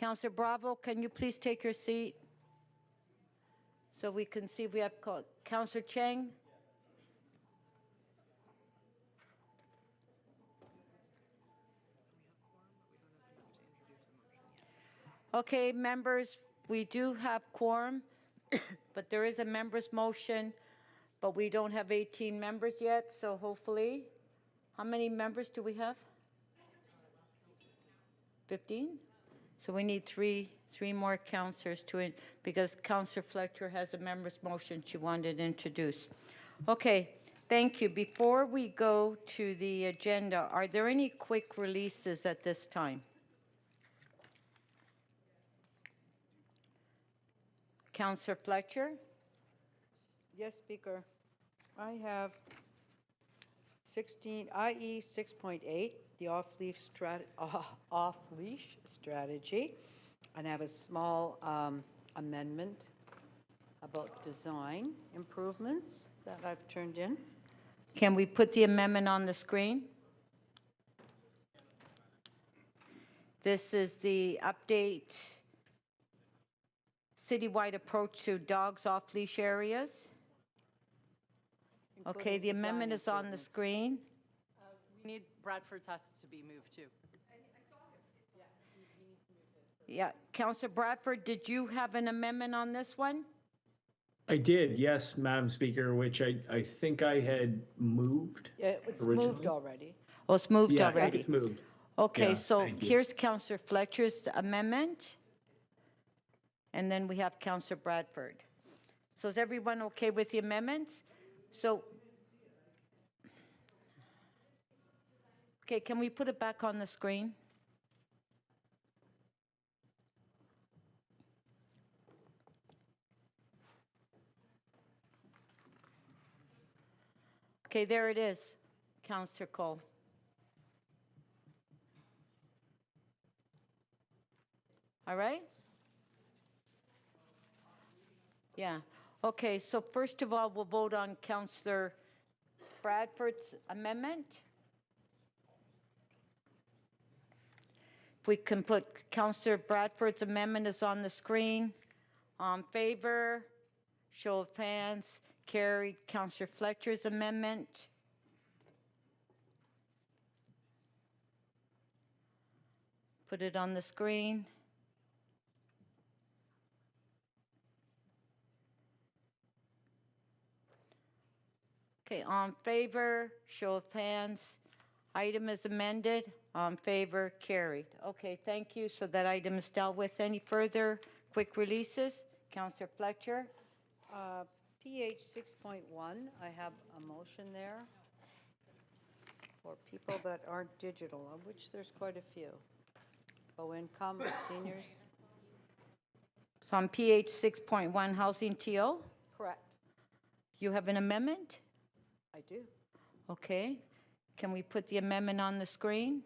Councillor Bravo, can you please take your seat? So we can see if we have Councillor Chang. Okay, members, we do have quorum, but there is a member's motion, but we don't have 18 members yet, so hopefully, how many members do we have? 15? So we need three more councillors to, because Councillor Fletcher has a member's motion she wanted to introduce. Okay, thank you. Before we go to the agenda, are there any quick releases at this time? Councillor Fletcher? Yes, Speaker. I have 16 IE 6.8, the off-leash strategy, and I have a small amendment about design improvements that I've turned in. Can we put the amendment on the screen? This is the update citywide approach to dogs off-leash areas. Okay, the amendment is on the screen. We need Bradford's hats to be moved too. Yeah, Councillor Bradford, did you have an amendment on this one? I did, yes, Madam Speaker, which I think I had moved. Yeah, it's originally. moved already. Oh, it's moved Yeah, I already. think it's moved. Okay, Yeah, so thank you. here's Councillor Fletcher's amendment. And then we have Councillor Bradford. So is everyone okay with the amendments? So, okay, can we put it back on the screen? Okay, there it is, Councillor Cole. All right? Yeah. Okay, so first of all, we'll vote on Councillor Bradford's amendment. If we can put Councillor Bradford's amendment is on the screen. On favor, show of hands, carried. Councillor Fletcher's amendment. Put it on the screen. Okay, on favor, show of hands. Item is amended. On favor, carried. Okay, thank you. So that item is dealt with. Any further quick releases? Councillor Fletcher. PH 6.1, I have a motion there for people that aren't digital, of which there's quite a few. Low income, seniors. So on PH 6.1, housing TO, Correct. you have an amendment? I do. Okay. Can we put the amendment on the screen?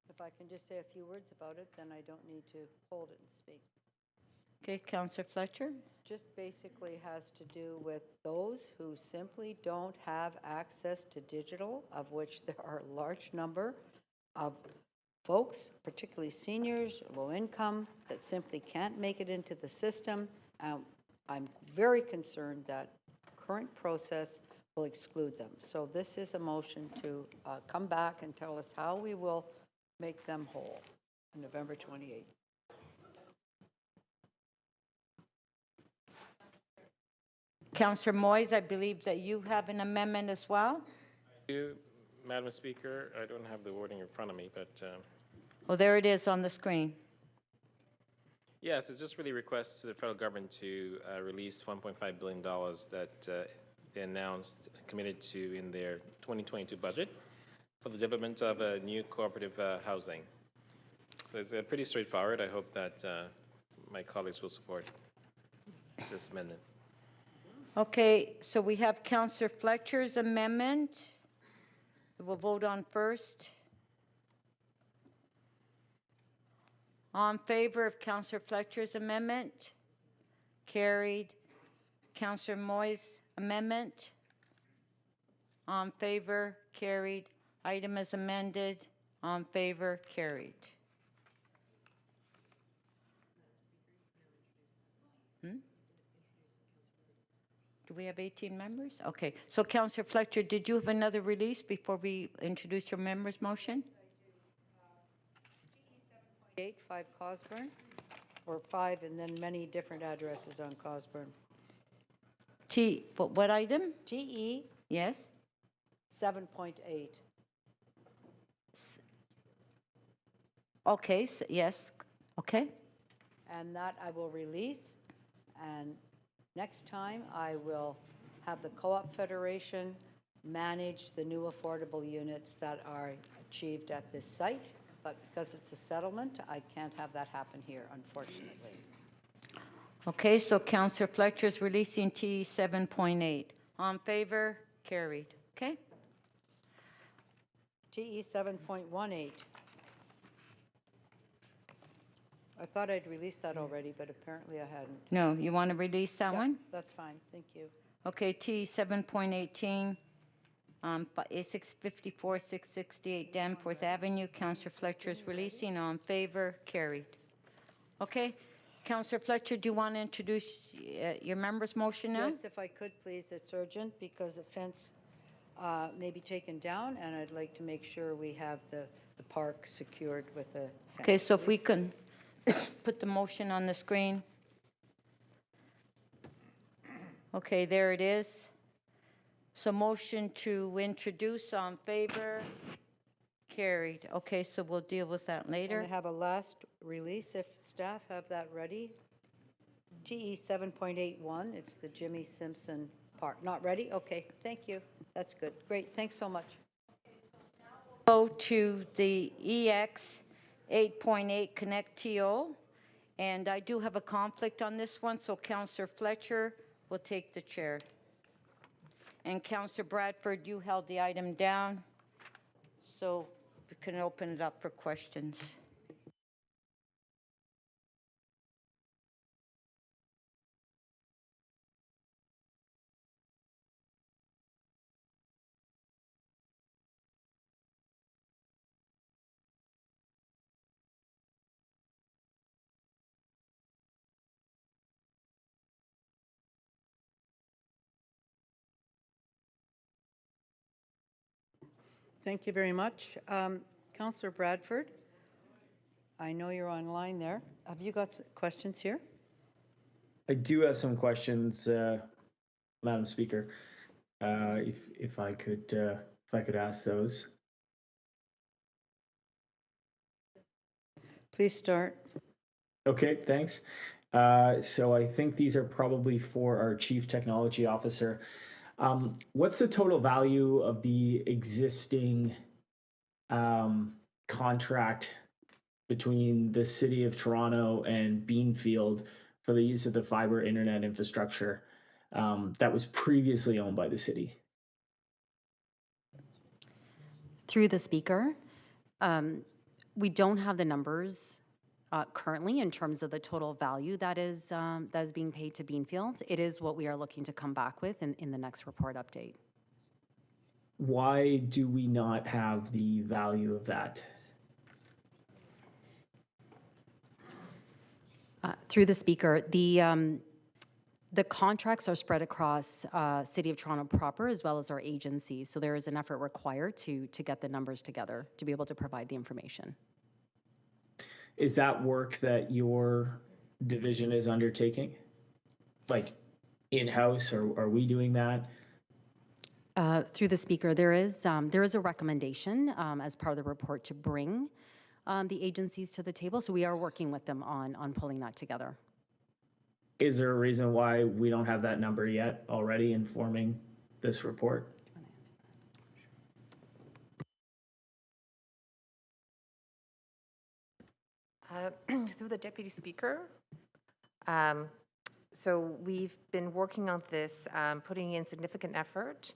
If I can just say a few words about it, then I don't need to hold it and speak. Okay, Councillor Fletcher. It just basically has to do with those who simply don't have access to digital, of which there are a large number of folks, particularly seniors, low income, that simply can't make it into the system. I'm very concerned that current process will exclude them. So this is a motion to come back and tell us how we will make them whole on November 28th. Councillor Moyes, I believe that you have an amendment as well. Madam Speaker, I don't have the wording in front of me, but Oh, there it is on the screen. yes, it's just really requests to the federal government to release $1.5 billion that they announced, committed to in their 2022 budget for the development of a new cooperative housing. So it's pretty straightforward. I hope that my colleagues will support this amendment. Okay, so we have Councillor Fletcher's amendment. We'll vote on first. On favor of Councillor Fletcher's amendment? Carried. Councillor Moyes' amendment? On favor? Carried. Item is amended. All in favor? Carried. Do we have 18 members? Okay, so Councillor Fletcher, did you have another release before we introduce your members' motion? 5 Cosburn, or 5 and then many different addresses on Cosburn. What item? TE Yes? 7.8. Okay, yes, okay. And that I will release, and next time I will have the Co-op Federation manage the new affordable units that are achieved at this site, but because it's a settlement, I can't have that happen here, unfortunately. Okay, so Councillor Fletcher is releasing T 7.8. All in favor? Carried. Okay? TE 7.18. I thought I'd released that already, but apparently I hadn't. No, you want to release that Yeah, one? that's fine, thank you. Okay, T 7.18, 654, 668 Danforth Avenue. Councillor Fletcher is releasing. All in favor? Carried. Okay, Councillor Fletcher, do you want to introduce your member's motion now? Yes, if I could, please, it's urgent because the fence may be taken down, and I'd like to make sure we have the park secured with a fence. Okay, so if we please. can put the motion on the screen. Okay, there it is. So motion to introduce, on favor, carried. Okay, so we'll deal with that And later. I have a last release, if staff have that ready. TE 7.81, it's the Jimmy Simpson Park. Not ready? Okay, thank you. That's good. Great, thanks so much. Go to the EX 8.8 Connect TO, and I do have a conflict on this one, so Councillor Fletcher will take the chair. And Councillor Bradford, you held the item down, so we can open it up for questions. Thank you very much. Councillor Bradford, I know you're online there. Have you got questions here? I do have some questions, Madam Speaker. If I could ask those. Please start. Okay, thanks. So I think these are probably for our Chief Technology Officer. What's the total value of the existing contract between the City of Toronto and Beanfield for the use of the fiber internet infrastructure that was previously owned by the city? Through the speaker, we don't have the numbers currently in terms of the total value that is being paid to Beanfield. It is what we are looking to come back with in the next report update. Why do we not have the value of that? Through the speaker, the contracts are spread across City of Toronto proper as well as our agencies. So there is an effort required to get the numbers together to be able to provide the information. Is that work that your division is undertaking? Like in-house, or are we doing that? Through the speaker, there is a recommendation as part of the report to bring the agencies to the table. So we are working with them on pulling that together. Is there a reason why we don't have that number yet already informing this report? Through the Deputy Speaker. So we've been working on this, putting in significant effort,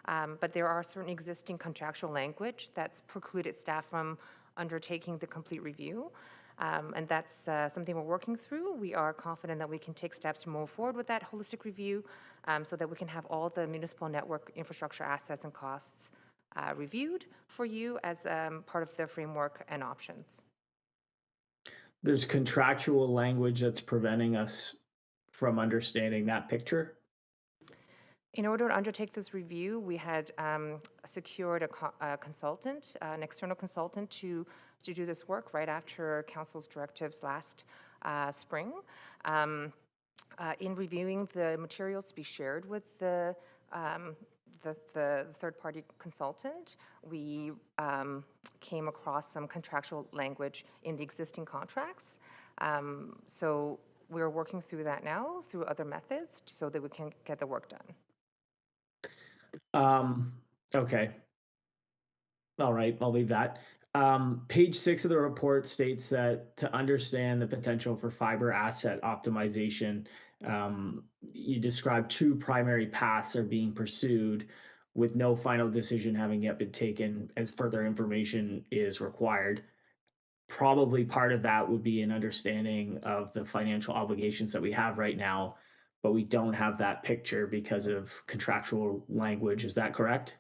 but there are certain existing contractual language that's precluded staff from undertaking the complete review. And that's something we're working through. We are confident that we can take steps to move forward with that holistic review so that we can have all the municipal network infrastructure assets and costs reviewed for you as part of the framework and options. There's contractual language that's preventing us from understanding that picture. In order to undertake this review, we had secured a consultant, an external consultant, to do this work right after Council's directives last spring. In reviewing the materials to be shared with the third-party consultant, we came across some contractual language in the existing contracts. So we're working through that now through other methods so that we can get the work done. Okay. All right, I'll leave that. Page 6 of the report states that to understand the potential for fiber asset optimization, you describe 2 primary paths are being pursued with no final decision having yet been taken as further information is required. Probably part of that would be an understanding of the financial obligations that we have right now, but we don't have that picture because of contractual language. Is that correct?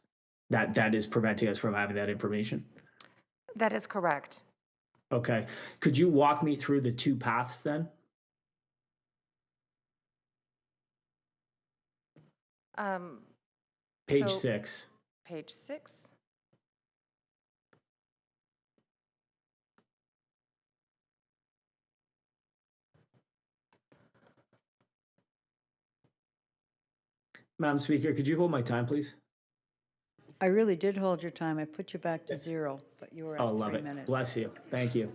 That is preventing us from having that information? That is correct. Okay. Could you walk me through the 2 paths then? Page So, 6. Page 6. Madam Speaker, could you hold my time, please? I really did hold your time. I put you back to 0, but you were Oh, at love 3 it. minutes. Bless you. Thank you.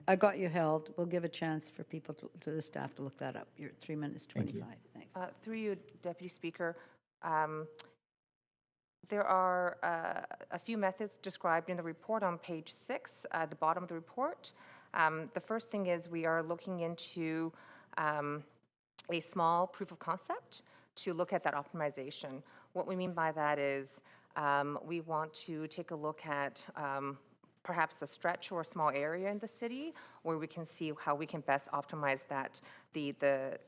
I got you held. We'll give a chance for people to the staff to look that up. You're at 3 minutes Thank you. 25. Thanks. Through you, Deputy Speaker, there are a few methods described in the report on page 6, at the bottom of the report. The first thing is we are looking into a small proof of concept to look at that optimization. What we mean by that is we want to take a look at perhaps a stretch or a small area in the city where we can see how we can best optimize that, the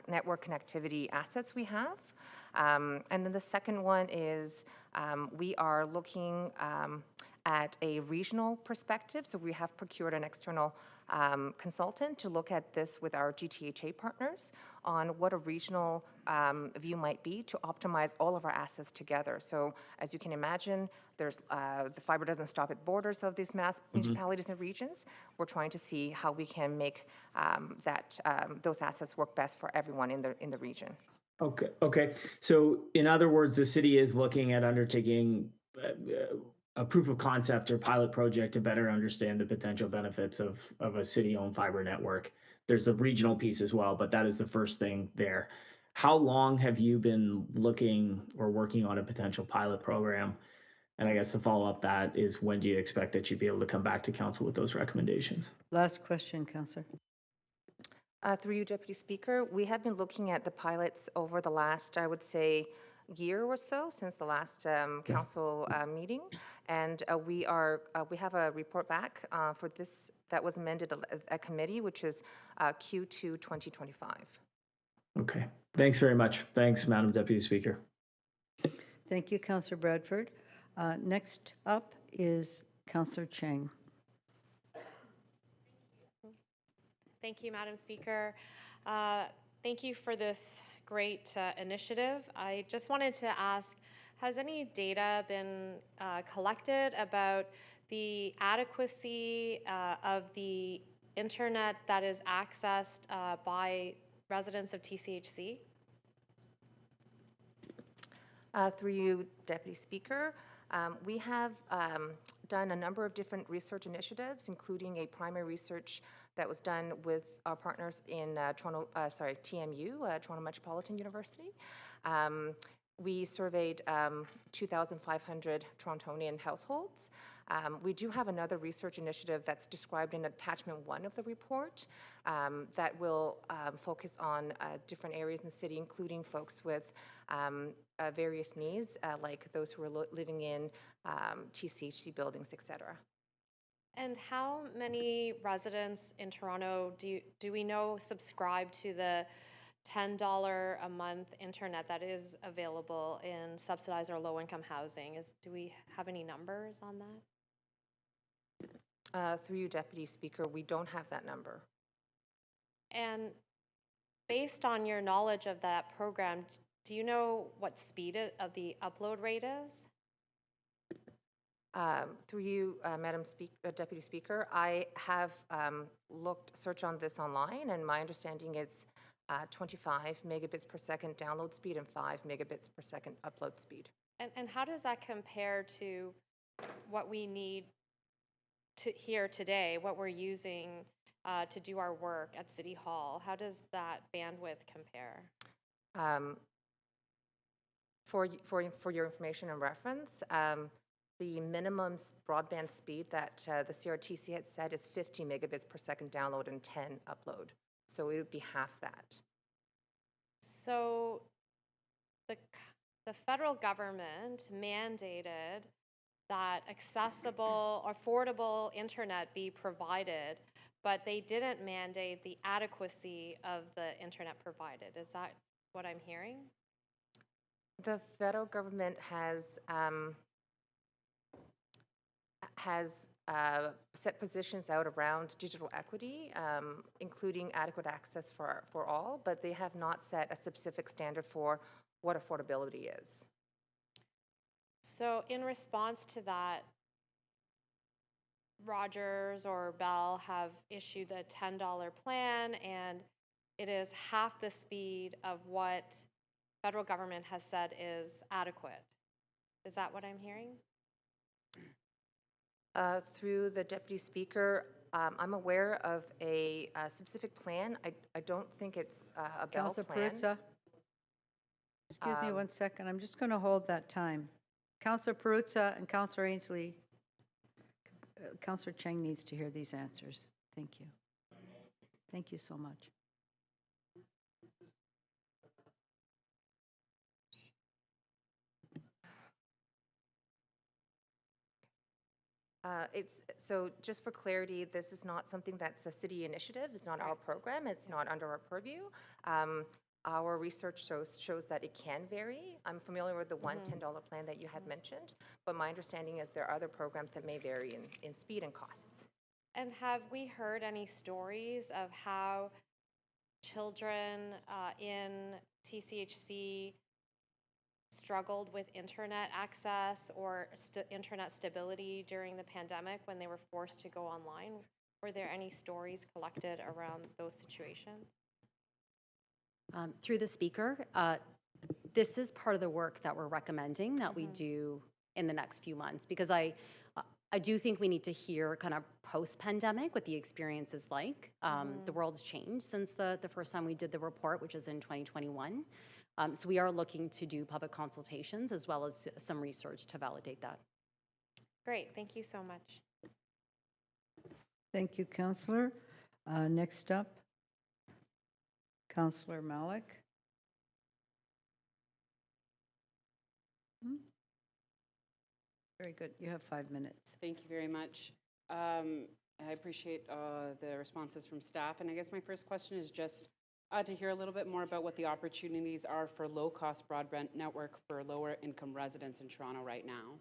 network connectivity assets we have. And then the second one is we are looking at a regional perspective. So we have procured an external consultant to look at this with our GTHA partners on what a regional view might be to optimize all of our assets together. So as you can imagine, there's the fiber doesn't stop at borders of these municipalities and regions. We're trying to see how we can make those assets work best for everyone in the region. Okay. So in other words, the city is looking at undertaking a proof of concept or pilot project to better understand the potential benefits of a city-owned fiber network. There's the regional piece as well, but that is the first thing there. How long have you been looking or working on a potential pilot program? And I guess the follow-up that is, when do you expect that you'd be able to come back to council with those recommendations? Last question, Councillor. Through you, Deputy Speaker, we have been looking at the pilots over the last, I would say, year or so since the last council meeting, and we have a report back for this that was amended at committee, which is Q2 2025. Okay. Thanks very much. Thanks, Madam Deputy Speaker. Thank you, Councillor Bradford. Next up is Councillor Cheng. Thank you, Madam Speaker. Thank you for this great initiative. I just wanted to ask, has any data been collected about the adequacy of the internet that is accessed by residents of TCHC? Through you, Deputy Speaker, we have done a number of different research initiatives, including a primary research that was done with our partners in TMU, Toronto Metropolitan University. We surveyed 2,500 Torontonian households. We do have another research initiative that's described in attachment 1 of the report that will focus on different areas in the city, including folks with various needs, like those who are living in TCHC buildings, et cetera. And how many residents in Toronto do we know subscribe to the $10 a month internet that is available in subsidized or low-income housing. Do we have any numbers on that? Through you, Deputy Speaker, we don't have that number. And based on your knowledge of that program, do you know what speed of the upload rate is? Through you, Madam Deputy Speaker, I have searched on this online, and my understanding it's 25 megabits per second download speed and 5 megabits per second upload speed. And how does that compare to what we need to here today, what we're using to do our work at City Hall? How does that bandwidth compare? For your information and reference, the minimum broadband speed that the CRTC had said is 50 megabits per second download and 10 upload. So it would be half that. So the federal government mandated that accessible, affordable internet be provided, but they didn't mandate the adequacy of the internet provided. Is that what I'm hearing? The federal government has set positions out around digital equity, including adequate access for all, but they have not set a specific standard for what affordability is. So in response to that, Rogers or Bell have issued a $10 plan, and it is half the speed of what federal government has said is adequate. Is that what I'm hearing? Through the Deputy Speaker, I'm aware of a specific plan. I don't think it's a Bell Councillor plan. Perruzza. Excuse me 1 second. I'm just going to hold that time. Councillor Perruzza and Councillor Ainsley. Councillor Cheng needs to hear these answers. Thank you. Thank you so much. So just for clarity, this is not something that's a city initiative. It's not our program. It's not under our purview. Our research shows that it can vary. I'm familiar with the one $10 plan that you had mentioned, but my understanding is there are other programs that may vary in speed and costs. And have we heard any stories of how children in TCHC struggled with internet access or internet stability during the pandemic when they were forced to go online? Were there any stories collected around those situations? Through the Speaker, this is part of the work that we're recommending that we do in the next few months, because I do think we need to hear kind of post-pandemic what the experience is like. The world's changed since the first time we did the report, which is in 2021. So we are looking to do public consultations as well as some research to validate that. Great, thank you so much. Thank you, Councillor. Next up, Councillor Malik. Very good. You have 5 minutes. Thank you very much. I appreciate the responses from staff. And I guess my first question is just to hear a little bit more about what the opportunities are for low-cost broadband network for lower-income residents in Toronto right now.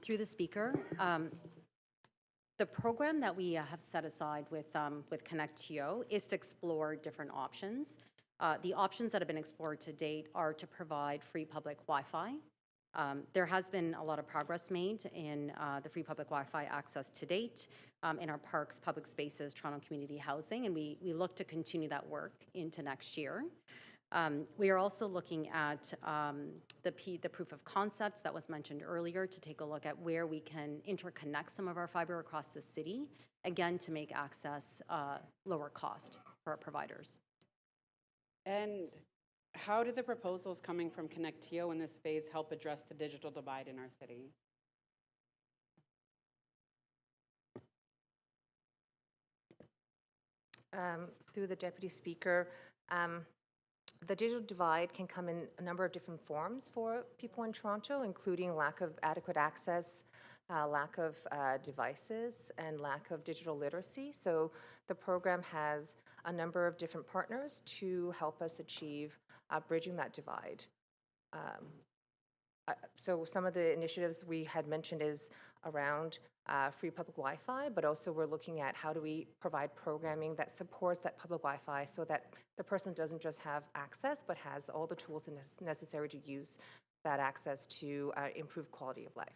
Through the Speaker, the program that we have set aside with ConnectTO is to explore different options. The options that have been explored to date are to provide free public Wi-Fi. There has been a lot of progress made in the free public Wi-Fi access to date in our parks, public spaces, Toronto community housing, and we look to continue that work into next year. We are also looking at the proof of concepts that was mentioned earlier to take a look at where we can interconnect some of our fiber across the city, again, to make access lower cost for our providers. And how do the proposals coming from ConnectTO in this phase help address the digital divide in our city? Through the Deputy Speaker, the digital divide can come in a number of different forms for people in Toronto, including lack of adequate access lack of devices, and lack of digital literacy. So the program has a number of different partners to help us achieve bridging that divide. So some of the initiatives we had mentioned is around free public Wi-Fi, but also we're looking at how do we provide programming that supports that public Wi-Fi so that the person doesn't just have access, but has all the tools necessary to use that access to improve quality of life.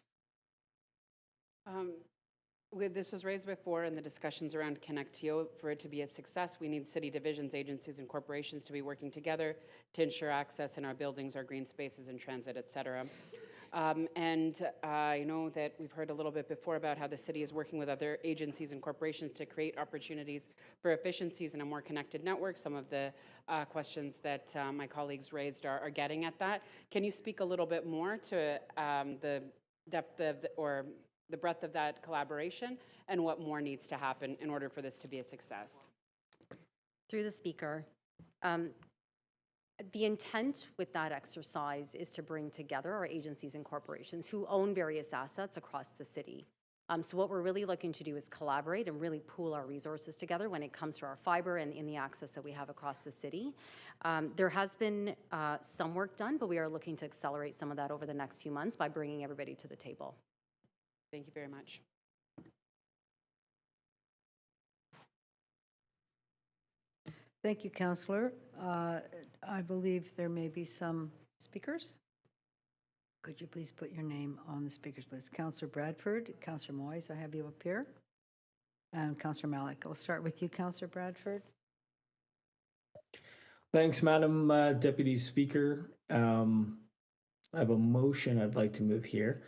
This was raised before in the discussions around Connectio. For it to be a success, we need city divisions, agencies, and corporations to be working together to ensure access in our buildings, our green spaces, and transit, et cetera. I know that we've heard a little bit before about how the city is working with other agencies and corporations to create opportunities for efficiencies in a more connected network. Some of the questions that my colleagues raised are getting at that. Can you speak a little bit more to the depth of or the breadth of that collaboration and what more needs to happen in order for this to be a success? Through the speaker, the intent with that exercise is to bring together our agencies and corporations who own various assets across the city. So what we're really looking to do is collaborate and really pool our resources together when it comes to our fiber and in the access that we have across the city. There has been some work done, but we are looking to accelerate some of that over the next few months by bringing everybody to the table. Thank you very much. Thank you, Councillor. I believe there may be some speakers. Could you please put your name on the speakers list? Councillor Bradford, Councillor Moyes, I have you up here, and Councillor Malik. We'll start with you, Councillor Bradford. Thanks, Madam Deputy Speaker. I have a motion I'd like to move here.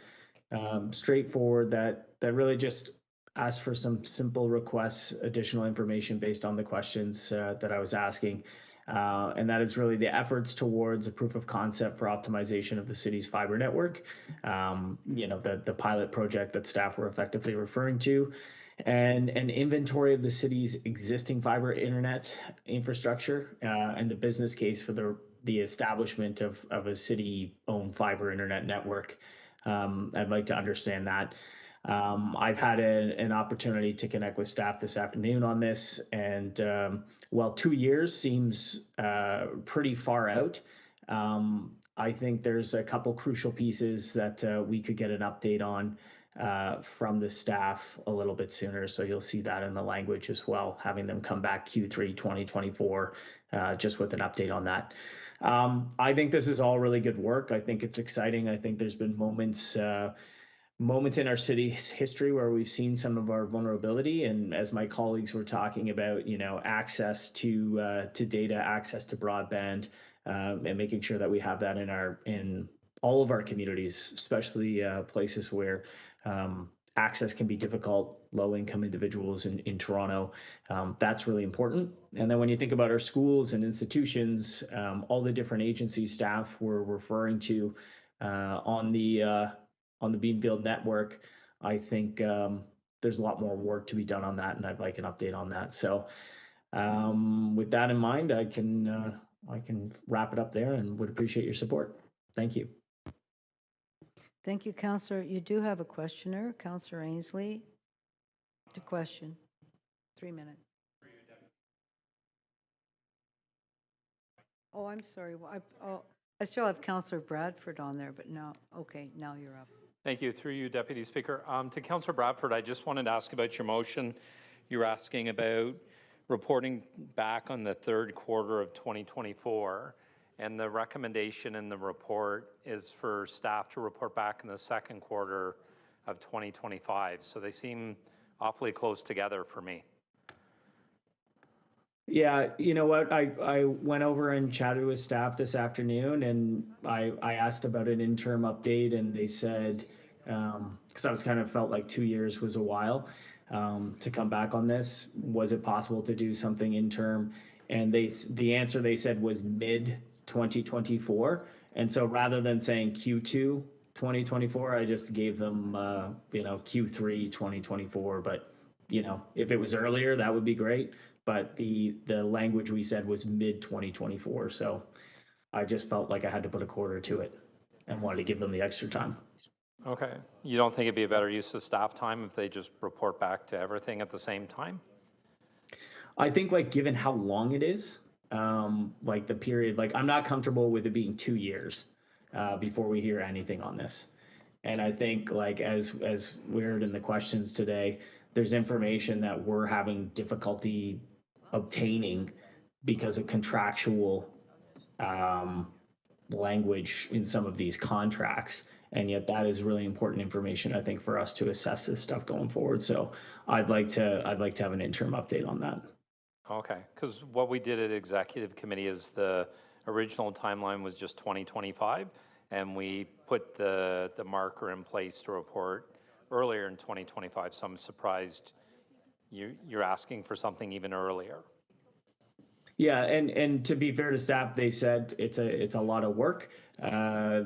Straightforward that really just asks for some simple requests, additional information based on the questions that I was asking. And that is really the efforts towards a proof of concept for optimization of the city's fiber network. The pilot project that staff were effectively referring to, and an inventory of the city's existing fiber internet infrastructure and the business case for the establishment of a city-owned fiber internet network. I'd like to understand that. I've had an opportunity to connect with staff this afternoon on this, and while 2 years seems pretty far out, I think there's a couple crucial pieces that we could get an update on from the staff a little bit sooner. So you'll see that in the language as well, having them come back Q3 2024, just with an update on that. I think this is all really good work. I think it's exciting. I think there's been moments in our city's history where we've seen some of our vulnerability. And as my colleagues were talking about, access to data, access to broadband, and making sure that we have that in all of our communities, especially places where access can be difficult, low-income individuals in Toronto. That's really important. And then when you think about our schools and institutions, all the different agency staff we're referring to on the Beanfield network, I think there's a lot more work to be done on that, and I'd like an update on that. So with that in mind, I can wrap it up there and would appreciate your support. Thank you. Thank you, Councillor. You do have a questioner, Councillor Ainsley. To question. 3 minutes. Oh, I'm sorry. I still have Councillor Bradford on there, but now, okay, now you're up. Thank you. Through you, Deputy Speaker. To Councillor Bradford, I just wanted to ask about your motion. You're asking about reporting back on the third quarter of 2024. And the recommendation in the report is for staff to report back in the second quarter of 2025. So they seem awfully close together for me. Yeah, you know what? I went over and chatted with staff this afternoon, and I asked about an interim update, and they said, because I was kind of felt like 2 years was a while to come back on this. Was it possible to do something interim? And the answer they said was mid 2024. And so rather than saying Q2 2024, I just gave them Q3 2024. But if it was earlier, that would be great. But the language we said was mid 2024. So I just felt like I had to put a quarter to it and wanted to give them the extra time. Okay. You don't think it'd be a better use of staff time if they just report back to everything at the same time? I think like given how long it is, like the period, like I'm not comfortable with it being 2 years before we hear anything on this. And I think like as we heard in the questions today, there's information that we're having difficulty obtaining because of contractual language in some of these contracts. And yet that is really important information, I think, for us to assess this stuff going forward. So I'd like to have an interim update on that. Okay, because what we did at executive committee is the original timeline was just 2025, and we put the marker in place to report earlier in 2025. So I'm surprised you're asking for something even earlier. Yeah, and to be fair to staff, they said it's a lot of work. I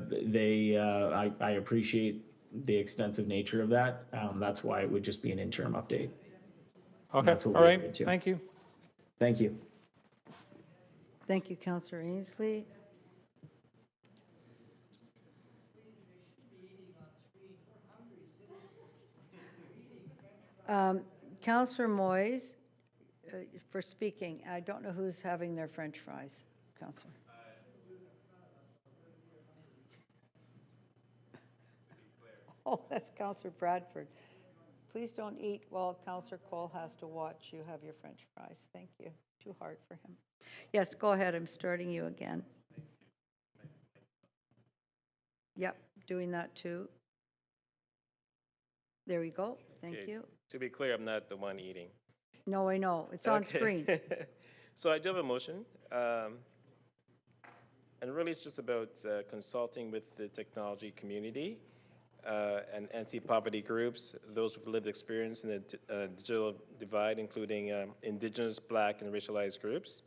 appreciate the extensive nature of that. That's why it would just be an interim update. Okay, That's what all we right, agreed to. thank you. Thank you. Thank you, Councillor Ainsley. Councillor Moyes, for speaking. I don't know who's having their French fries, Councillor. Oh, that's Councillor Bradford. Please don't eat while Councillor Cole has to watch you have your French fries. Thank you. Too hard for him. Yes, go ahead. I'm starting you again. Yep, doing that too. There we go. Thank Okay. you. To be clear, I'm not the one eating. No, I know. It's on screen. So I do have a motion. And really it's just about consulting with the technology community and anti-poverty groups, those with lived experience in the digital divide, including Indigenous, Black, and racialized groups,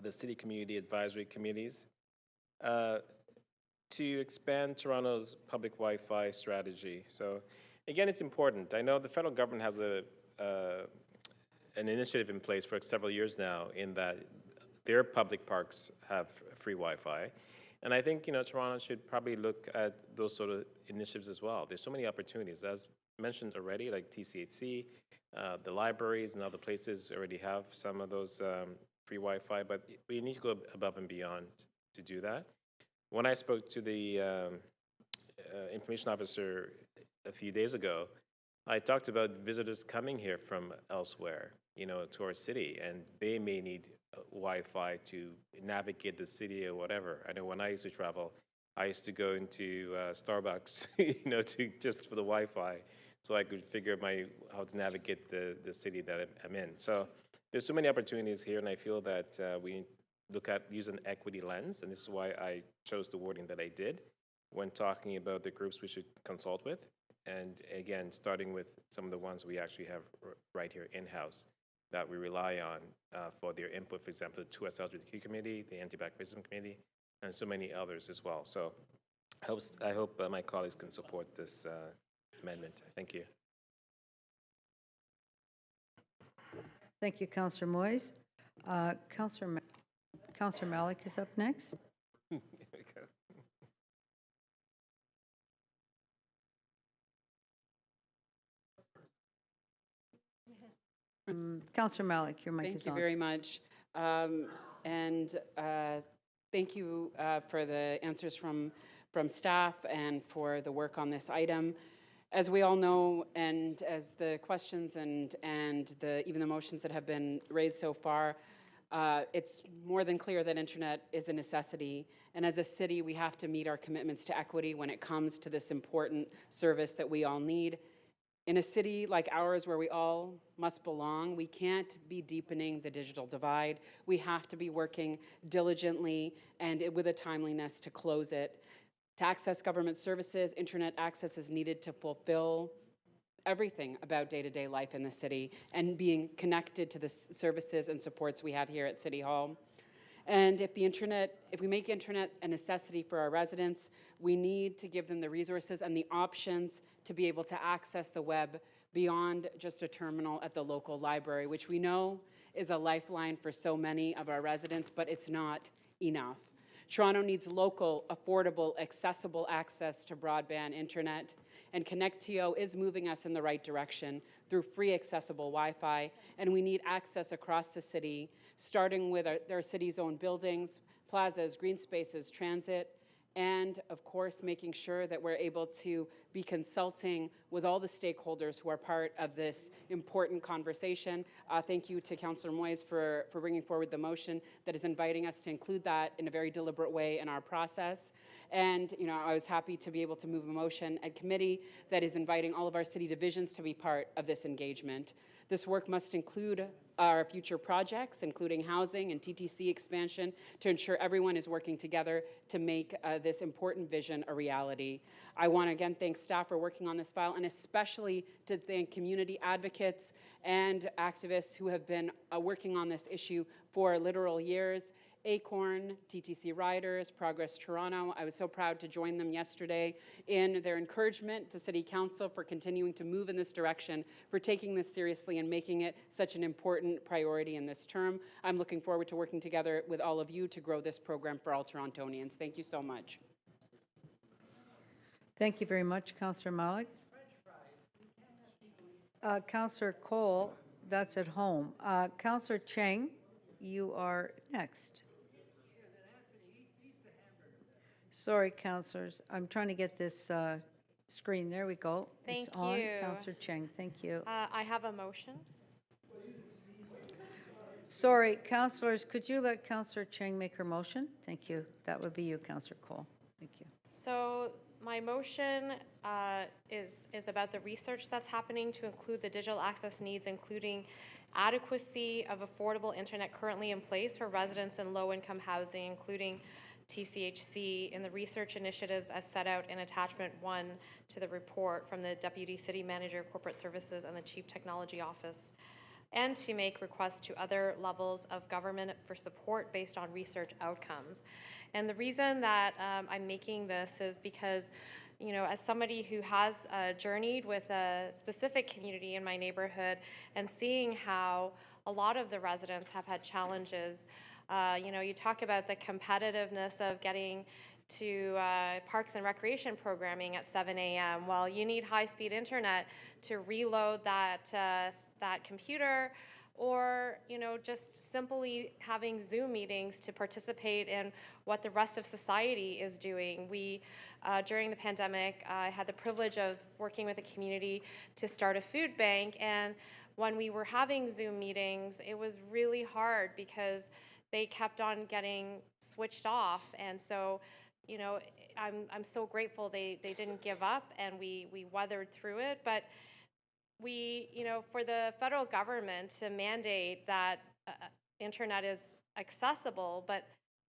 the city community advisory committees, to expand Toronto's public Wi-Fi strategy. So again, it's important. I know the federal government has an initiative in place for several years now in that their public parks have free Wi-Fi. And I think, Toronto should probably look at those sort of initiatives as well. There's so many opportunities. As mentioned already, like TCHC, the libraries and other places already have some of those free Wi-Fi, but we need to go above and beyond to do that. When I spoke to the information officer a few days ago, I talked about visitors coming here from elsewhere, to our city, and they may need Wi-Fi to navigate the city or whatever. I know when I used to travel, I used to go into Starbucks, just for the Wi-Fi, so I could figure how to navigate the city that I'm in. So there's so many opportunities here, and I feel that we look at use an equity lens, and this is why I chose the wording that I did when talking about the groups we should consult with. And again, starting with some of the ones we actually have right here in-house that we rely on for their input, for example, the 2S LGBTQ committee, the Anti-Black Racism Committee, and so many others as well. So I hope my colleagues can support this amendment. Thank you. Thank you, Councillor Moyes. Councillor Malik is up next. Here we go. Councillor Malik, your mic is on. Thank you very much. Thank you for the answers from staff and for the work on this item. As we all know, and as the questions and even the motions that have been raised so far, it's more than clear that internet is a necessity. And as a city, we have to meet our commitments to equity when it comes to this important service that we all need. In a city like ours where we all must belong, we can't be deepening the digital divide. We have to be working diligently and with a timeliness to close it. To access government services, internet access is needed to fulfill everything about day-to-day life in the city and being connected to the services and supports we have here at City Hall. And if we make internet a necessity for our residents, we need to give them the resources and the options to be able to access the web beyond just a terminal at the local library, which we know is a lifeline for so many of our residents, but it's not enough. Toronto needs local, affordable, accessible access to broadband internet, and ConnectTO is moving us in the right direction through free accessible Wi-Fi, and we need access across the city, starting with our city's own buildings, plazas, green spaces, transit, and of course making sure that we're able to be consulting with all the stakeholders who are part of this important conversation. Thank you to Councillor Moyes for bringing forward the motion that is inviting us to include that in a very deliberate way in our process. And I was happy to be able to move a motion at committee that is inviting all of our city divisions to be part of this engagement. This work must include our future projects, including housing and TTC expansion, to ensure everyone is working together to make this important vision a reality. I want to again thank staff for working on this file, and especially to thank community advocates and activists who have been working on this issue for literal years. Acorn, TTC Riders, Progress Toronto. I was so proud to join them yesterday in their encouragement to City Council for continuing to move in this direction, for taking this seriously and making it such an important priority in this term. I'm looking forward to working together with all of you to grow this program for all Torontonians. Thank you so much. Thank you very much, Councillor Malik. Councillor Cole, that's at home. Councillor Cheng, you are next. Sorry, councillors. I'm trying to get this screen. There we go. Thank it's on. you. Councillor Cheng, thank you. I have a motion. Sorry, councillors, could you let Councillor Cheng make her motion? Thank you. That would be you, Councillor Cole. Thank you. So my motion is about the research that's happening to include the digital access needs, including adequacy of affordable internet currently in place for residents in low-income housing, including TCHC, in the research initiatives as set out in Attachment 1 to the report from the Deputy City Manager, Corporate Services, and the Chief Technology Office, and to make requests to other levels of government for support based on research outcomes. And the reason that I'm making this is because, as somebody who has journeyed with a specific community in my neighborhood and seeing how a lot of the residents have had challenges, you talk about the competitiveness of getting to parks and recreation programming at 7 a.m. Well, you need high-speed internet to reload that computer, or just simply having Zoom meetings to participate in what the rest of society is doing. We, during the pandemic, I had the privilege of working with a community to start a food bank, and when we were having Zoom meetings, it was really hard because they kept on getting switched off, and so I'm so grateful they didn't give up, and we weathered through it. But we, for the federal government to mandate that internet is accessible, but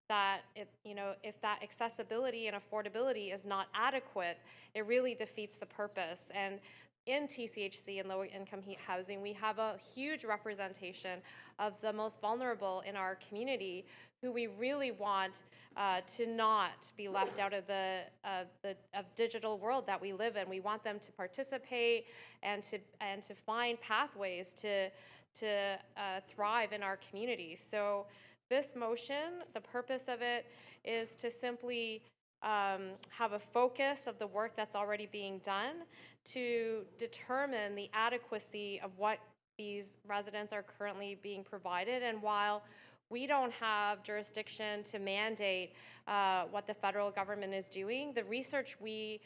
that if that accessibility and affordability is not adequate, it really defeats the purpose. And in TCHC and low-income housing, we have a huge representation of the most vulnerable in our community, who we really want to not be left out of the digital world that we live in. We want them to participate and to find pathways to thrive in our community. So this motion, the purpose of it is to simply have a focus of the work that's already being done to determine the adequacy of what these residents are currently being provided. And while we don't have jurisdiction to mandate what the federal government is doing, the research we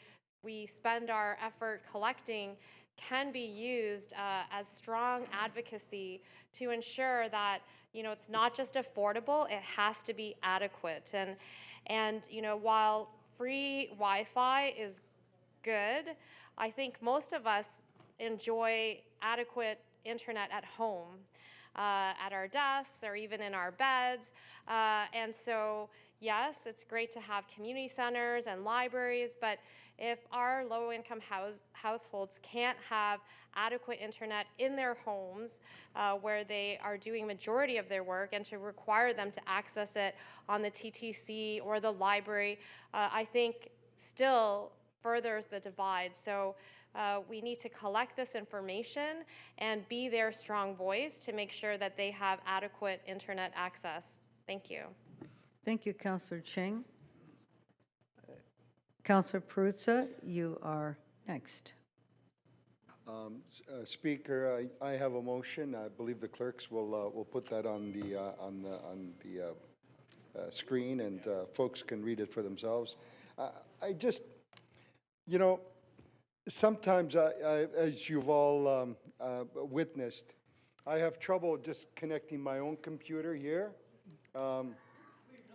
spend our effort collecting can be used as strong advocacy to ensure that it's not just affordable, it has to be adequate. And while free Wi-Fi is good, I think most of us enjoy adequate internet at home, at our desks, or even in our beds. And so, yes, it's great to have community centers and libraries, but if our low-income households can't have adequate internet in their homes where they are doing majority of their work, and to require them to access it on the TTC or the library, I think still furthers the divide. So we need to collect this information and be their strong voice to make sure that they have adequate internet access. Thank you. Thank you, Councillor Cheng. Councillor Perruzza, you are next. Speaker, I have a motion. I believe the clerks will put that on the screen, and folks can read it for themselves. I just, you know, sometimes, as you've all witnessed, I have trouble just connecting my own computer here.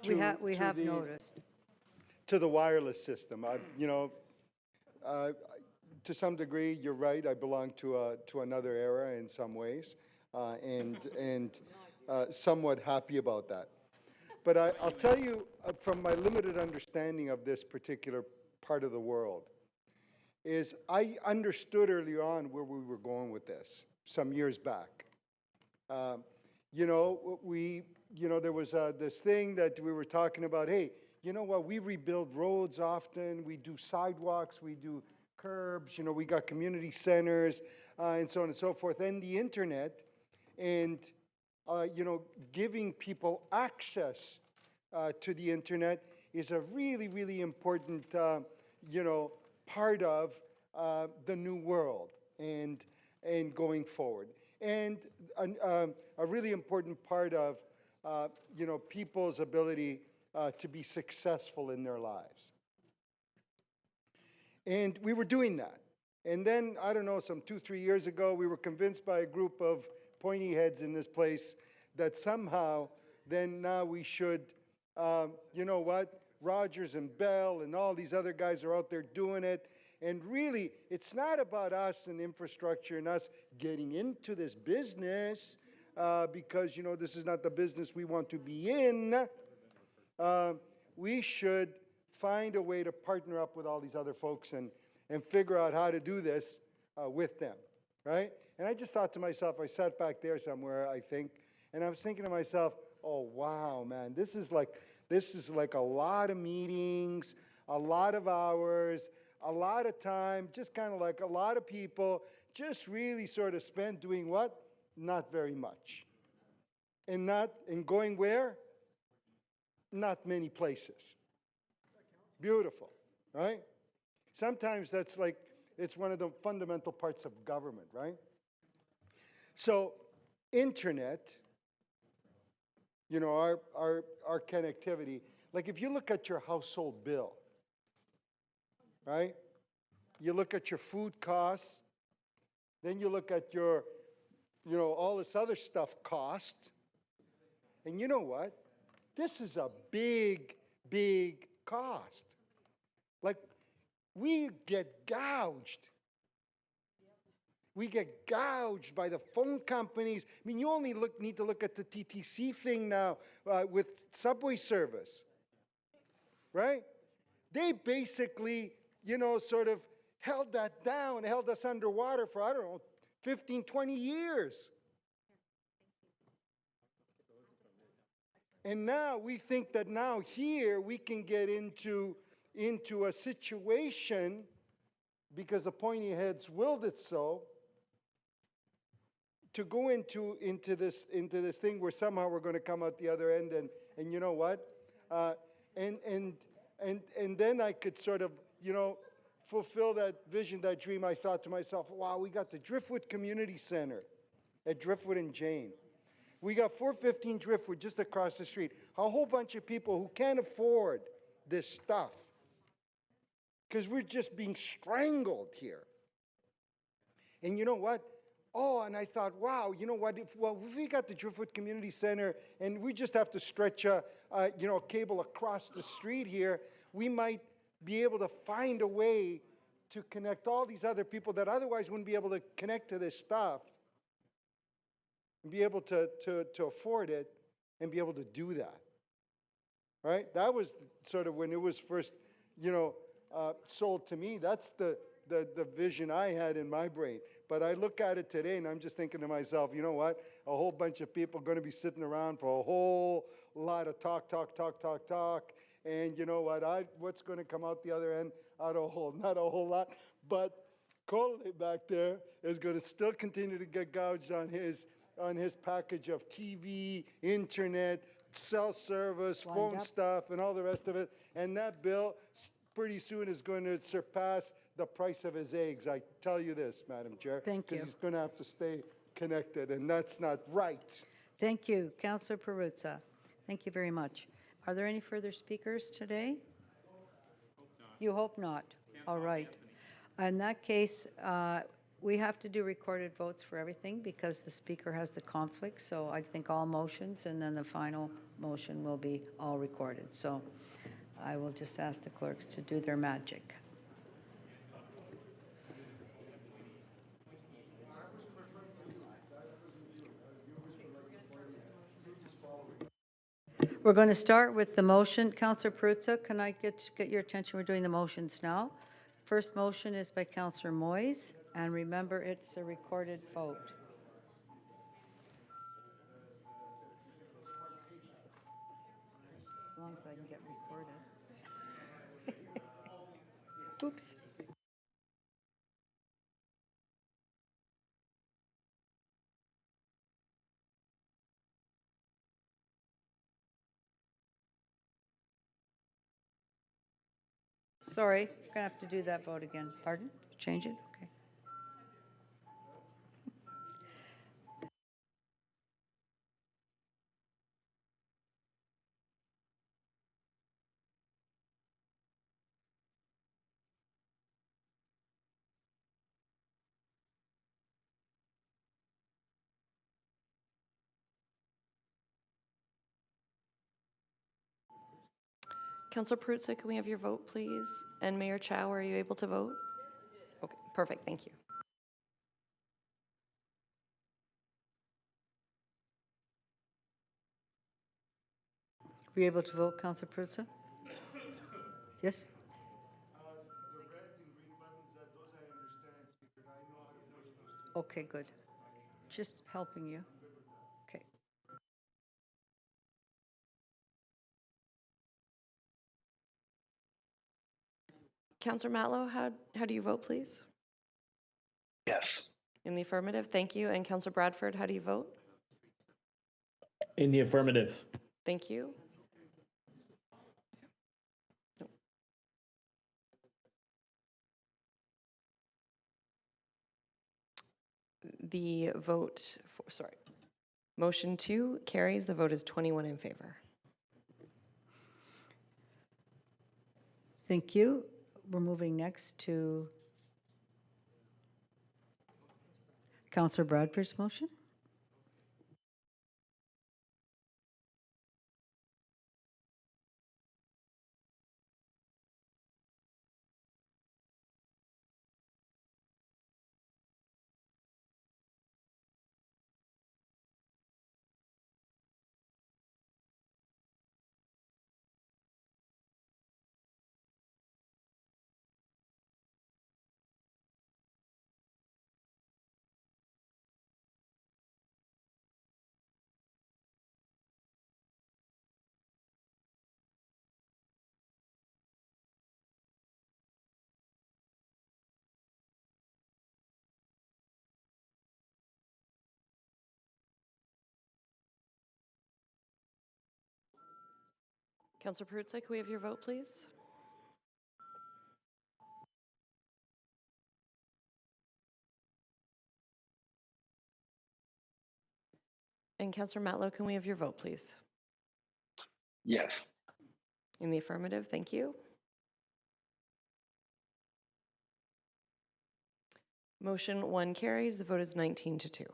We have noticed. To the wireless system. To some degree, you're right. I belong to another era in some ways, and somewhat happy about that. But I'll tell you, from my limited understanding of this particular part of the world, is I understood early on where we were going with this some years back. There was this thing that we were talking about. Hey, you know what? We rebuild roads often. We do sidewalks. We do curbs. We got community centers, and so on and so forth. And the internet, and giving people access to the internet is a really, really important, part of the new world and going forward. And a really important part of, people's ability to be successful in their lives. And we were doing that. And then, I don't know, some 2-3 years ago, we were convinced by a group of pointy heads in this place that somehow then now we should, Rogers and Bell and all these other guys are out there doing it. And really, it's not about us and infrastructure and us getting into this business because, this is not the business we want to be in. We should find a way to partner up with all these other folks and figure out how to do this with them, right? And I just thought to myself, I sat back there somewhere, I think, and I was thinking to myself, oh, wow, man, this is like a lot of meetings, a lot of hours, a lot of time, just kind of like a lot of people just really sort of spent doing what? Not very much. And going where? Not many places. Beautiful, right? Sometimes that's like, it's one of the fundamental parts of government, right? So, internet, our connectivity, like if you look at your household bill, right? You look at your food costs, then you look at your, all this other stuff cost, and you know what? This is a big, big cost. Like, we get gouged. We get gouged by the phone companies. I mean, you only need to look at the TTC thing now with subway service, right? They basically, sort of held that down, held us underwater for, I don't know, 15, 20 years. And now we think that now here we can get into a situation, because the pointy heads willed it so, to go into this thing where somehow we're going to come out the other end, and you know what? And then I could sort of, fulfill that vision, that dream. I thought to myself, wow, we got the Driftwood Community Center at Driftwood and Jane. We got 415 Driftwood just across the street. A whole bunch of people who can't afford this stuff because we're just being strangled here. And you know what? Oh, and I thought, wow, you know what? If we got the Driftwood Community Center and we just have to stretch a cable across the street here, we might be able to find a way to connect all these other people that otherwise wouldn't be able to connect to this stuff and be able to afford it and be able to do that, right? That was sort of when it was first, sold to me. That's the vision I had in my brain. But I look at it today and I'm just thinking to myself, you know what? A whole bunch of people are going to be sitting around for a whole lot of talk. And you know what? What's going to come out the other end? Not a whole lot. But Cole back there is going to still continue to get gouged on his package of TV, internet, cell service, Lined phone up. stuff, and all the rest of it. And that bill pretty soon is going to surpass the price of his eggs. I tell you this, Madam Chair. Thank you. Because he's going to have to stay connected, and that's not right. Thank you, Councillor Perruzza. Thank you very much. Are there any further speakers today? You hope not. All right. In that case, we have to do recorded votes for everything because the speaker has the conflict. So I think all motions and then the final motion will be all recorded. So I will just ask the clerks to do their magic. We're going to start with the motion. Councillor Perruzza, can I get your attention? We're doing the motions now. First motion is by Councillor Moyes, and remember, it's a recorded vote. As long as I can get recorded. Oops. Sorry, we're going to have to do that vote again. Pardon? Change it? Okay. Councillor Perruzza, can we have your vote, please? And Mayor Chow, are you able to vote? Okay, perfect, thank you. Were you able to vote, Councillor Perruzza? Yes? Okay, good. Just helping you. Okay. Councillor Matlow, how do you vote, please? Yes. In the affirmative, thank you. And Councillor Bradford, how do you vote? In the affirmative. Thank you. The vote, motion 2 carries. The vote is 21 in favor. Thank you. We're moving next to Councillor Bradford's motion. Councillor Perruzza, can we have your vote, please? And Councillor Matlow, can we have your vote, please? Yes. In the affirmative, thank you. Motion 1 carries. The vote is 19-2.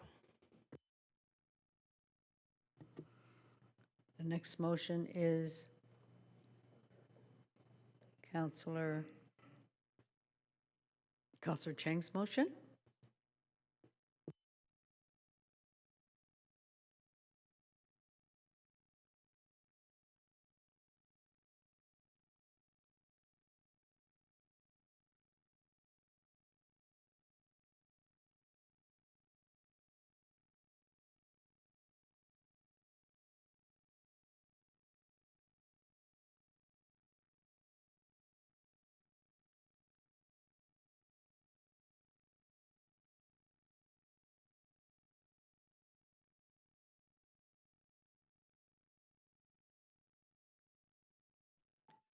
The next motion is Councillor Cheng's motion.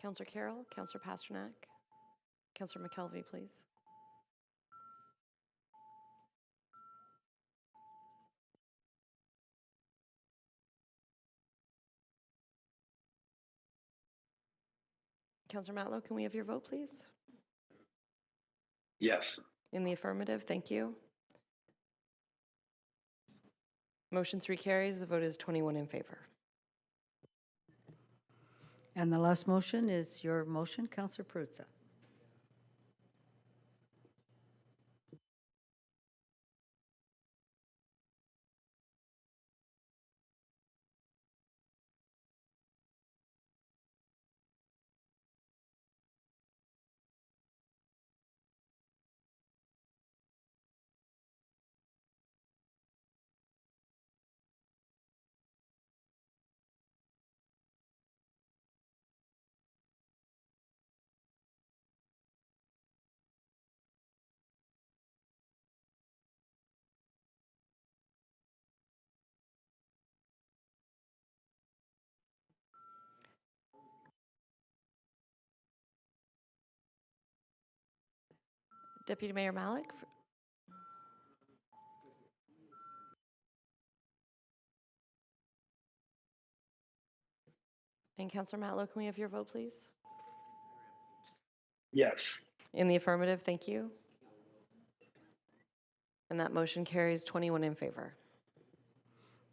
Councillor Carroll, Councillor Pasternak, Councillor McKelvey, please. Councillor Matlow, can we have your vote, please? Yes. In the affirmative, thank you. Motion 3 carries. The vote is 21 in favor. And the last motion is your motion, Councillor Perruzza. Deputy Mayor Malik. And Councillor Matlow, can we have your vote, please? Yes. In the affirmative, thank you. And that motion carries 21 in favor.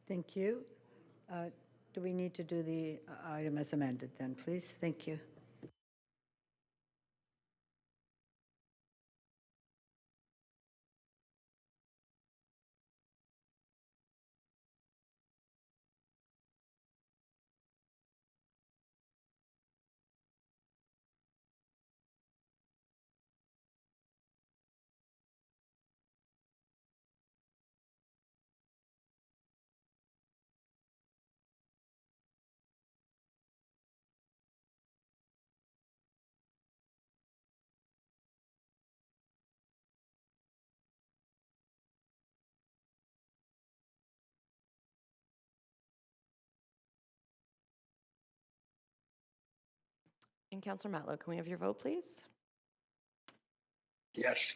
Thank you. Do we need to do the item as amended then, please? Thank you. And Councillor Matlow, can we have your vote, please? Yes.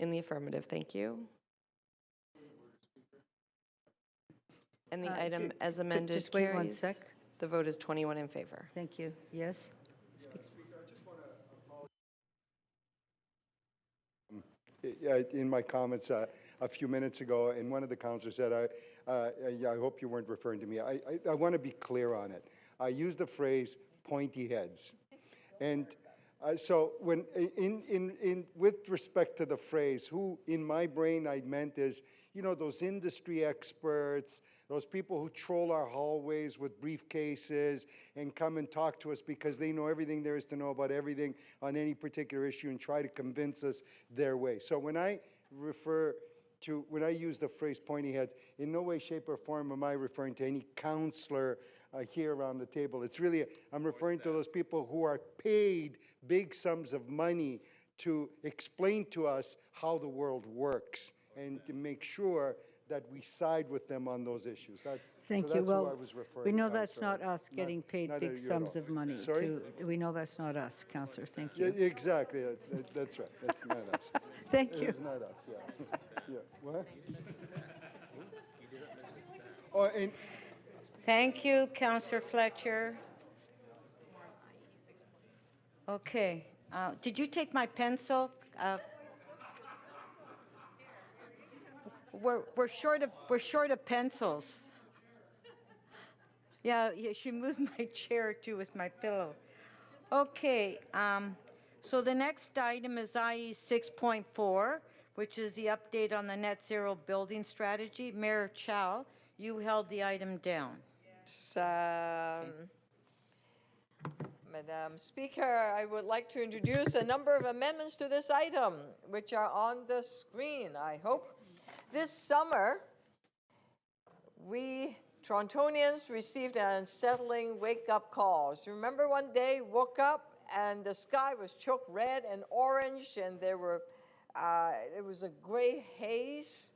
In the affirmative, thank you. And the item as amended just wait one carries. sec. The vote is 21 in favor. Thank you. Yes? Speak. In my comments a few minutes ago, and one of the councillors said, I hope you weren't referring to me. I want to be clear on it. I used the phrase pointy heads. And so when with respect to the phrase, who in my brain I meant is, you know, those industry experts, those people who troll our hallways with briefcases and come and talk to us because they know everything there is to know about everything on any particular issue and try to convince us their way. So when I use the phrase pointy heads, in no way, shape, or form am I referring to any counselor here around the table. It's really, I'm referring to those people who are paid big sums of money to explain to us how the world works and to make sure that we side with them on those issues. Thank so you. That's Well, who I was referring we know to, that's Councillor. not us getting paid not big you at sums all. of money. Sorry? We know that's not us, Councillor. Thank Yeah, you. exactly. That's right. That's not us. Thank you. It's not us, yeah. Yeah. What? Oh, and Thank you, Councillor Fletcher. Okay. Did you take my pencil? We're short of pencils. Yeah, she moved my chair too with my pillow. Okay. So the next item is IE 6.4, which is the update on the net zero building strategy. Mayor Chow, you held the item down. Madam Speaker, I would like to introduce a number of amendments to this item, which are on the screen, I hope. This summer, we Torontonians received an unsettling wake-up call. So remember one day, woke up, and the sky was choked red and orange, and there was a gray haze,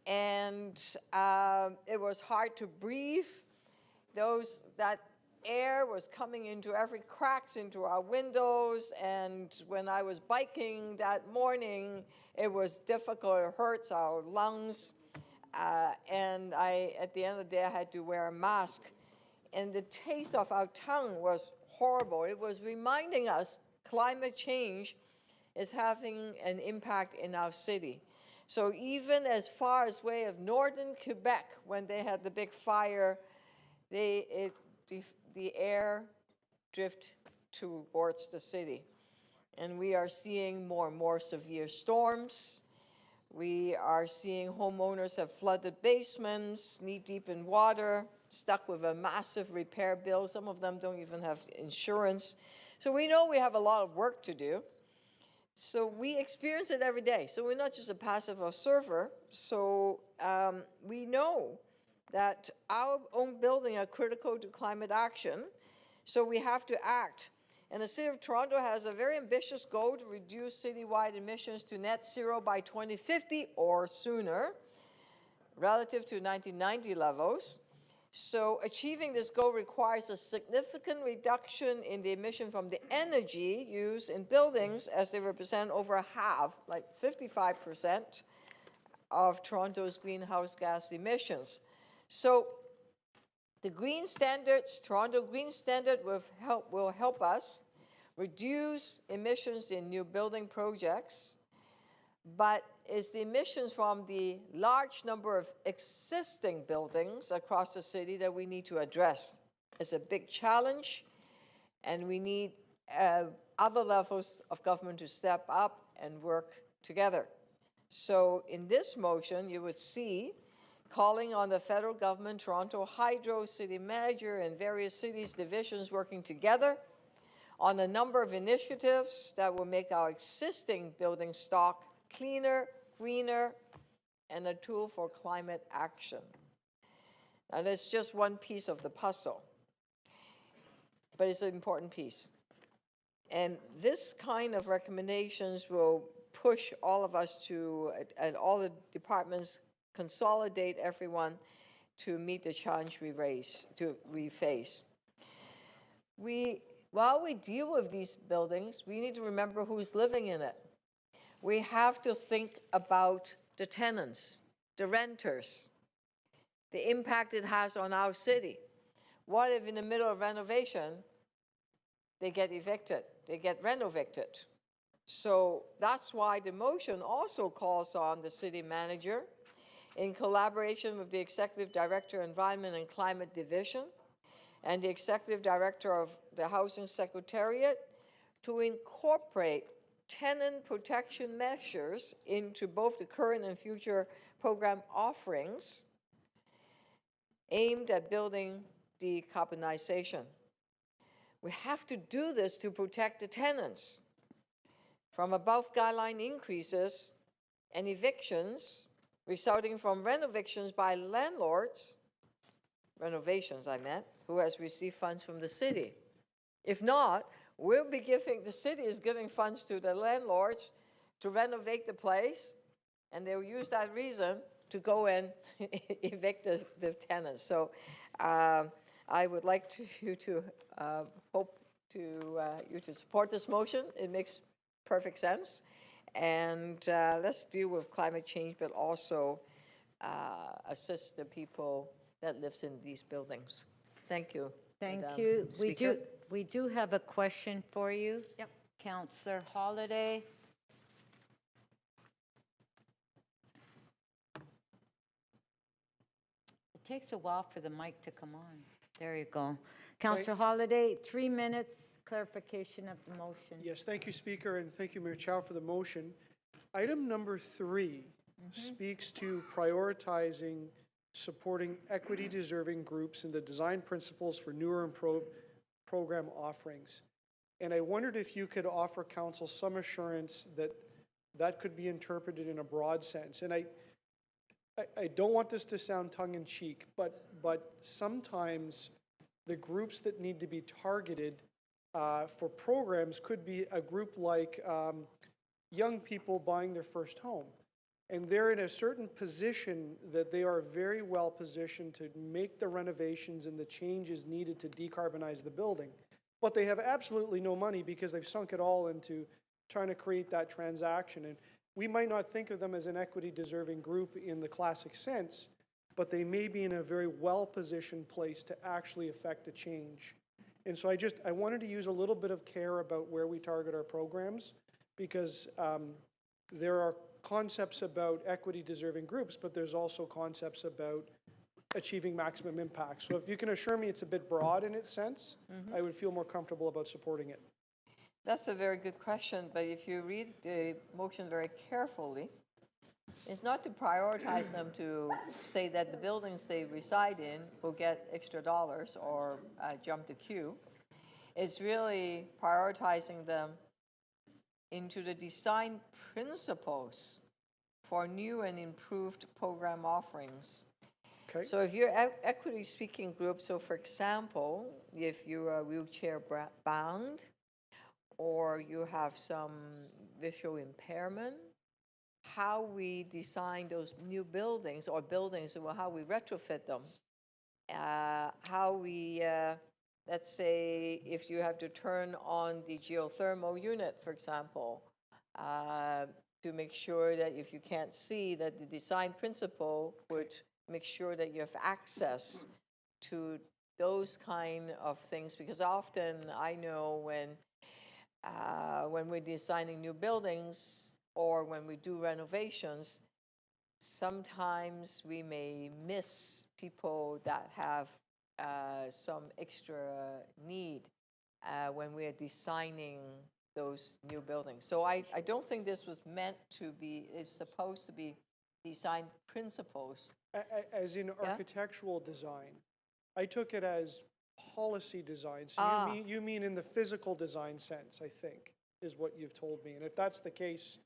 and it was hard to breathe. That air was coming into every cracks into our windows, and when I was biking that morning, it was difficult. It hurts our lungs, and at the end of the day, I had to wear a mask. And the taste of our tongue was horrible. It was reminding us climate change is having an impact in our city. So even as far as way of northern Quebec, when they had the big fire, the air drift towards the city. And we are seeing more and more severe storms. We are seeing homeowners have flooded basements, knee-deep in water, stuck with a massive repair bill. Some of them don't even have insurance. So we know we have a lot of work to do. So we experience it every day. So we're not just a passive observer. So we know that our own buildings are critical to climate action. So we have to act. And the City of Toronto has a very ambitious goal to reduce citywide emissions to net zero by 2050 or sooner, relative to 1990 levels. So achieving this goal requires a significant reduction in the emission from the energy used in buildings, as they represent over half, like 55%, of Toronto's greenhouse gas emissions. So the green standards, Toronto Green Standard will help us reduce emissions in new building projects, but it's the emissions from the large number of existing buildings across the city that we need to address. It's a big challenge, and we need other levels of government to step up and work together. So in this motion, you would see calling on the federal government, Toronto Hydro, city manager, and various cities' divisions working together on a number of initiatives that will make our existing building stock cleaner, greener, and a tool for climate action. And it's just one piece of the puzzle, but it's an important piece. And this kind of recommendations will push all of us to, at all the departments, consolidate everyone to meet the challenge we face. While we deal with these buildings, we need to remember who's living in it. We have to think about the tenants, the renters, the impact it has on our city. What if in the middle of renovation, they get evicted, they get reno-evicted? So that's why the motion also calls on the city manager, in collaboration with the Executive Director, Environment and Climate Division, and the Executive Director of the Housing Secretariat, to incorporate tenant protection measures into both the current and future program offerings aimed at building decarbonization. We have to do this to protect the tenants from above guideline increases and evictions resulting from renovations by landlords, renovations I meant, who has received funds from the city. If not, we'll be giving, the city is giving funds to the landlords to renovate the place, and they'll use that reason to go and evict the tenants. So I would like you to support this motion. It makes perfect sense. And let's deal with climate change, but also assist the people that lives in these buildings. Thank you. Thank Madam you. Speaker. We do have a question for you. Yep. Councillor Holiday. It takes a while for the mic to come on. There you go. Councillor Holiday, 3 minutes, clarification of the motion. Yes, thank you, Speaker, and thank you, Mayor Chow, for the motion. Item number 3 speaks to prioritizing supporting equity-deserving groups in the design principles for newer and program offerings. And I wondered if you could offer Council some assurance that that could be interpreted in a broad sense. And I don't want this to sound tongue-in-cheek, but sometimes the groups that need to be targeted for programs could be a group like young people buying their first home. And they're in a certain position that they are very well positioned to make the renovations and the changes needed to decarbonize the building. But they have absolutely no money because they've sunk it all into trying to create that transaction. And we might not think of them as an equity deserving group in the classic sense, but they may be in a very well-positioned place to actually affect a change. And so I wanted to use a little bit of care about where we target our programs, because there are concepts about equity deserving groups, but there's also concepts about achieving maximum impact. So if you can assure me it's a bit broad in its sense, I would feel more comfortable about supporting it. That's a very good question, but if you read the motion very carefully, it's not to prioritize them to say that the buildings they reside in will get extra dollars or jump the queue. It's really prioritizing them into the design principles for new and improved program offerings. Okay. So if you're equity speaking group, so for example, if you are wheelchair bound, or you have some visual impairment, how we design those new buildings or buildings, well, how we retrofit them, how we, let's say, if you have to turn on the geothermal unit, for example, to make sure that if you can't see, that the design principle would make sure that you have access to those kind of things. Because often I know when we're designing new buildings or when we do renovations, sometimes we may miss people that have some extra need when we're designing those new buildings. So I don't think this was meant to be, it's supposed to be design principles. As in architectural design. I took it as policy design. So you mean in the physical design sense, I think, is what you've told me. And if that's the case,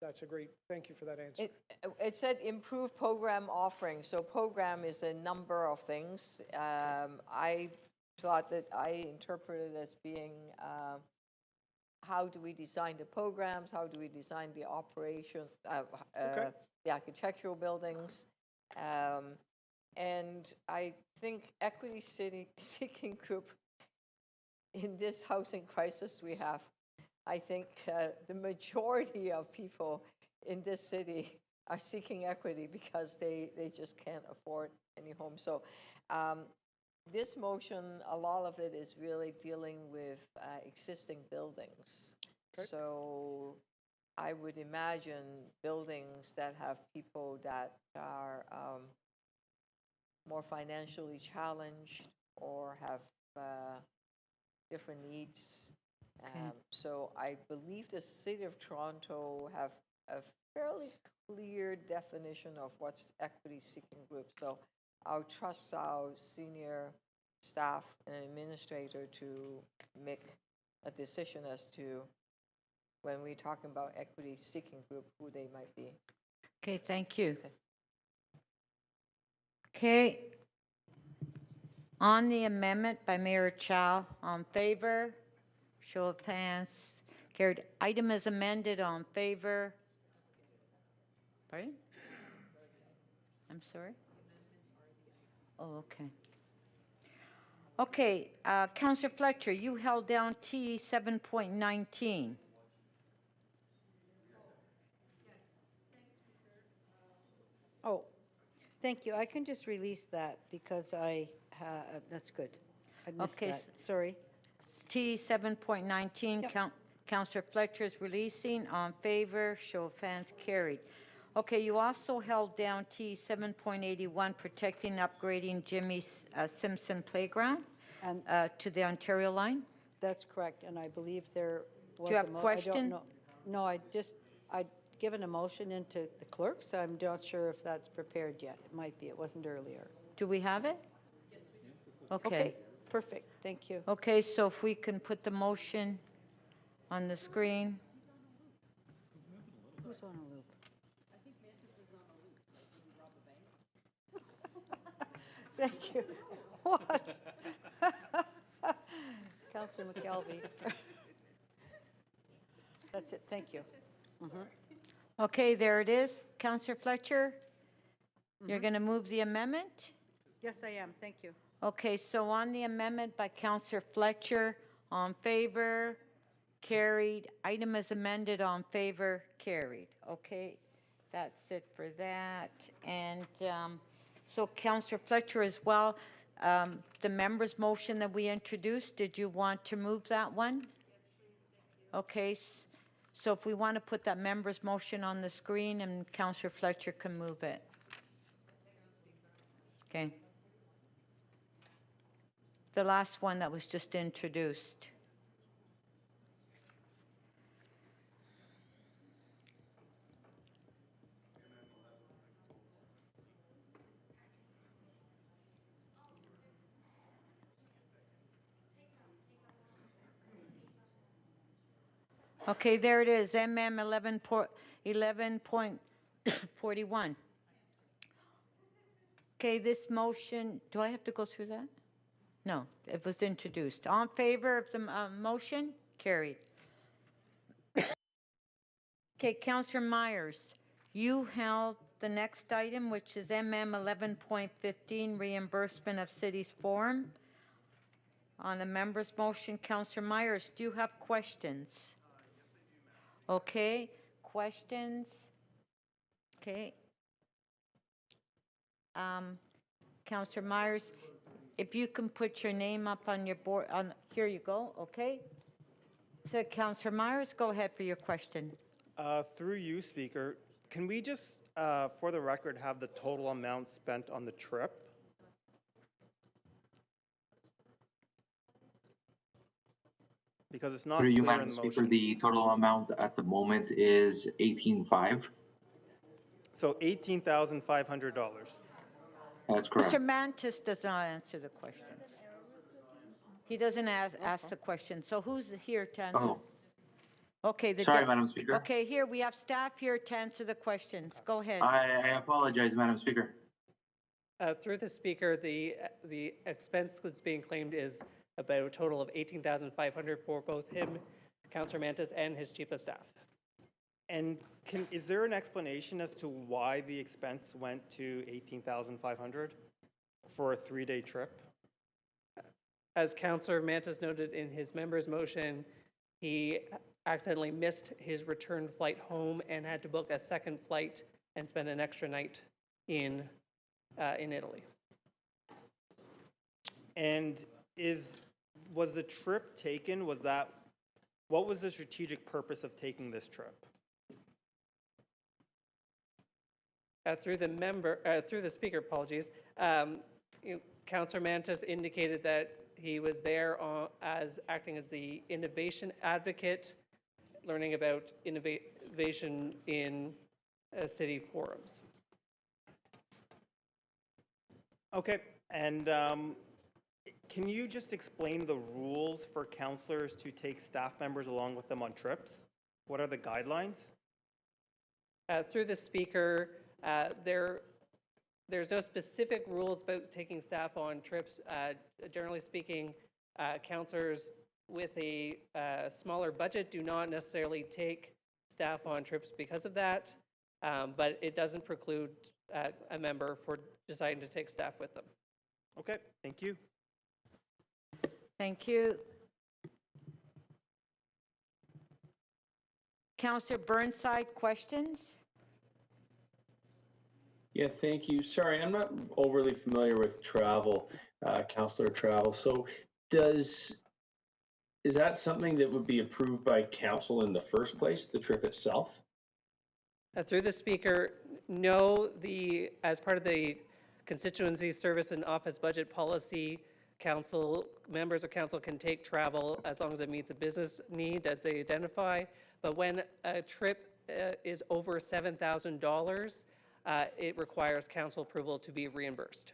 that's a great, thank you for that answer. It said improve program offerings. So program is a number of things. I thought that I interpreted it as being how do we design the programs, how do we design the operation, the architectural buildings. And I think equity seeking group in this housing crisis we have, I think the majority of people in this city are seeking equity because they just can't afford any home. So this motion, a lot of it is really dealing with existing buildings. Okay. So I would imagine buildings that have people that are more financially challenged or have different needs. So I believe the City of Toronto have a fairly clear definition of what's equity-seeking group. So I'll trust our senior staff and administrator to make a decision as to when we're talking about equity-seeking group, who they might be. Okay, thank you. Okay. On the amendment by Mayor Chow, on favor, show of hands. Carried. Item is amended. On favor. Pardon? I'm sorry? Oh, okay. Okay, Councillor Fletcher, you held down T 7.19. Oh, thank you. I can just release that because that's good. I missed Okay, that. Sorry. T 7.19, Councillor Fletcher is releasing. On favor, show of hands, carried. Okay, you also held down T 7.81, protecting and upgrading Jimmy Simpson Playground And to the Ontario line. that's correct, and I believe there was Do you have a I question? don't know. No, I'd given a motion into the clerk, so I'm not sure if that's prepared yet. It might be. It wasn't earlier. Do we have it? Okay. Okay, perfect. Thank you. Okay, so if we can put the motion on the screen. Who's on a loop? Thank you. What? Councillor McKelvey. That's it. Thank you. Okay, there it is. Councillor Fletcher, you're going to move the amendment? Yes, I am. Thank you. Okay, so on the amendment by Councillor Fletcher, on favor, carried. Item as amended, on favor, carried. Okay, that's it for that. And so Councillor Fletcher as well, the member's motion that we introduced, did you want to move that one? Okay, so if we want to put that member's motion on the screen and Councillor Fletcher can move it. Okay. The last one that was just introduced. Okay, there it is, MM 11.41. Okay, this motion, do I have to go through that? No, it was introduced. All in favor of the motion? Carried. Okay, Councillor Myers, you held the next item, which is MM 11.15, reimbursement of city's forum. On the member's motion, Councillor Myers, do you have questions? Okay, questions? Okay. Councillor Myers, if you can put your name up on your board, here you go, okay? So Councillor Myers, go ahead for your question. Through you, Speaker, can we just, for the record, have the total amount spent on the trip? Because it's not Through you, clear in Madam the Speaker, motion. the total amount at the moment is 18.5. So $18,500. That's correct. Mr. Mantis does not answer the questions. He doesn't ask the question. So who's here to answer? Oh, Okay. sorry, Madam Speaker. Okay, here, we have staff here to answer the questions. Go ahead. I apologize, Madam Speaker. Through the Speaker, the expense that's being claimed is about a total of $18,500 for both him, Councillor Mantis, and his Chief of Staff. And is there an explanation as to why the expense went to $18,500 for a 3-day trip? As Councillor Mantis noted in his member's motion, he accidentally missed his return flight home and had to book a second flight and spend an extra night in Italy. And was the trip taken, what was the strategic purpose of taking this trip? Through the Speaker, apologies, Councillor Mantis indicated that he was there acting as the innovation advocate, learning about innovation in city forums. Okay, and can you just explain the rules for councillors to take staff members along with them on trips? What are the guidelines? Through the Speaker, there's no specific rules about taking staff on trips. Generally speaking, councillors with a smaller budget do not necessarily take staff on trips because of that, but it doesn't preclude a member for deciding to take staff with them. Okay, thank you. Thank you. Councillor Burnside, questions? Yeah, thank you. Sorry, I'm not overly familiar with travel, Councillor Travel. So is that something that would be approved by council in the first place, the trip itself? Through the Speaker, no, as part of the constituency service and office budget policy, members of council can take travel as long as it meets a business need as they identify. But when a trip is over $7,000, it requires council approval to be reimbursed.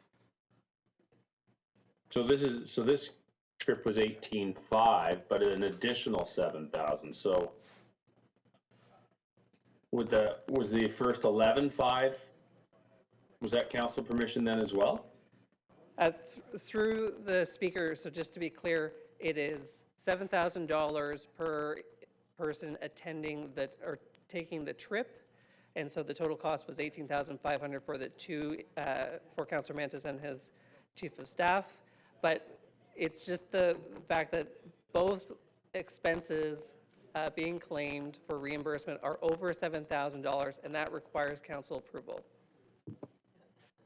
So this trip was 18.5, but an additional 7,000. So was the first 11.5? Was that council permission then as well? Through the Speaker, so just to be clear, it is $7,000 per person attending or taking the trip. And so the total cost was $18,500 for the two, for Councillor Mantis and his chief of staff. But it's just the fact that both expenses being claimed for reimbursement are over $7,000, and that requires council approval.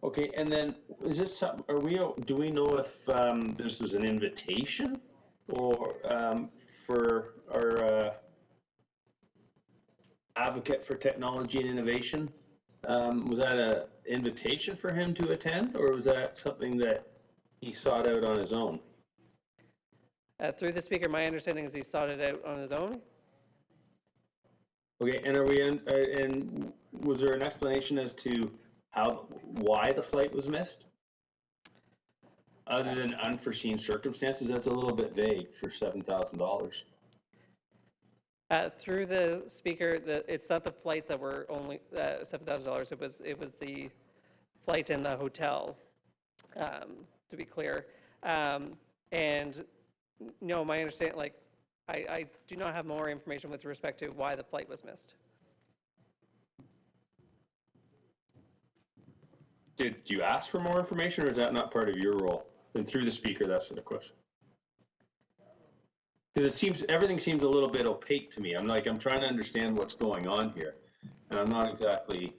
Okay, and then is this something, do we know if this was an invitation or for our advocate for technology and innovation? Was that an invitation for him to attend, or was that something that he sought out on his own? Through the speaker, my understanding is he sought it out on his own. Okay, and and was there an explanation as to why the flight was missed? Other than unforeseen circumstances, that's a little bit vague for $7,000. Through the speaker, it's not the flight that were only $7,000. It was the flight and the hotel, to be clear. And no, my understanding, like, I do not have more information with respect to why the flight was missed. Did you ask for more information, or is that not part of your role? And through the speaker, that's the question. Because everything seems a little bit opaque to me. I'm trying to understand what's going on here, and I'm not exactly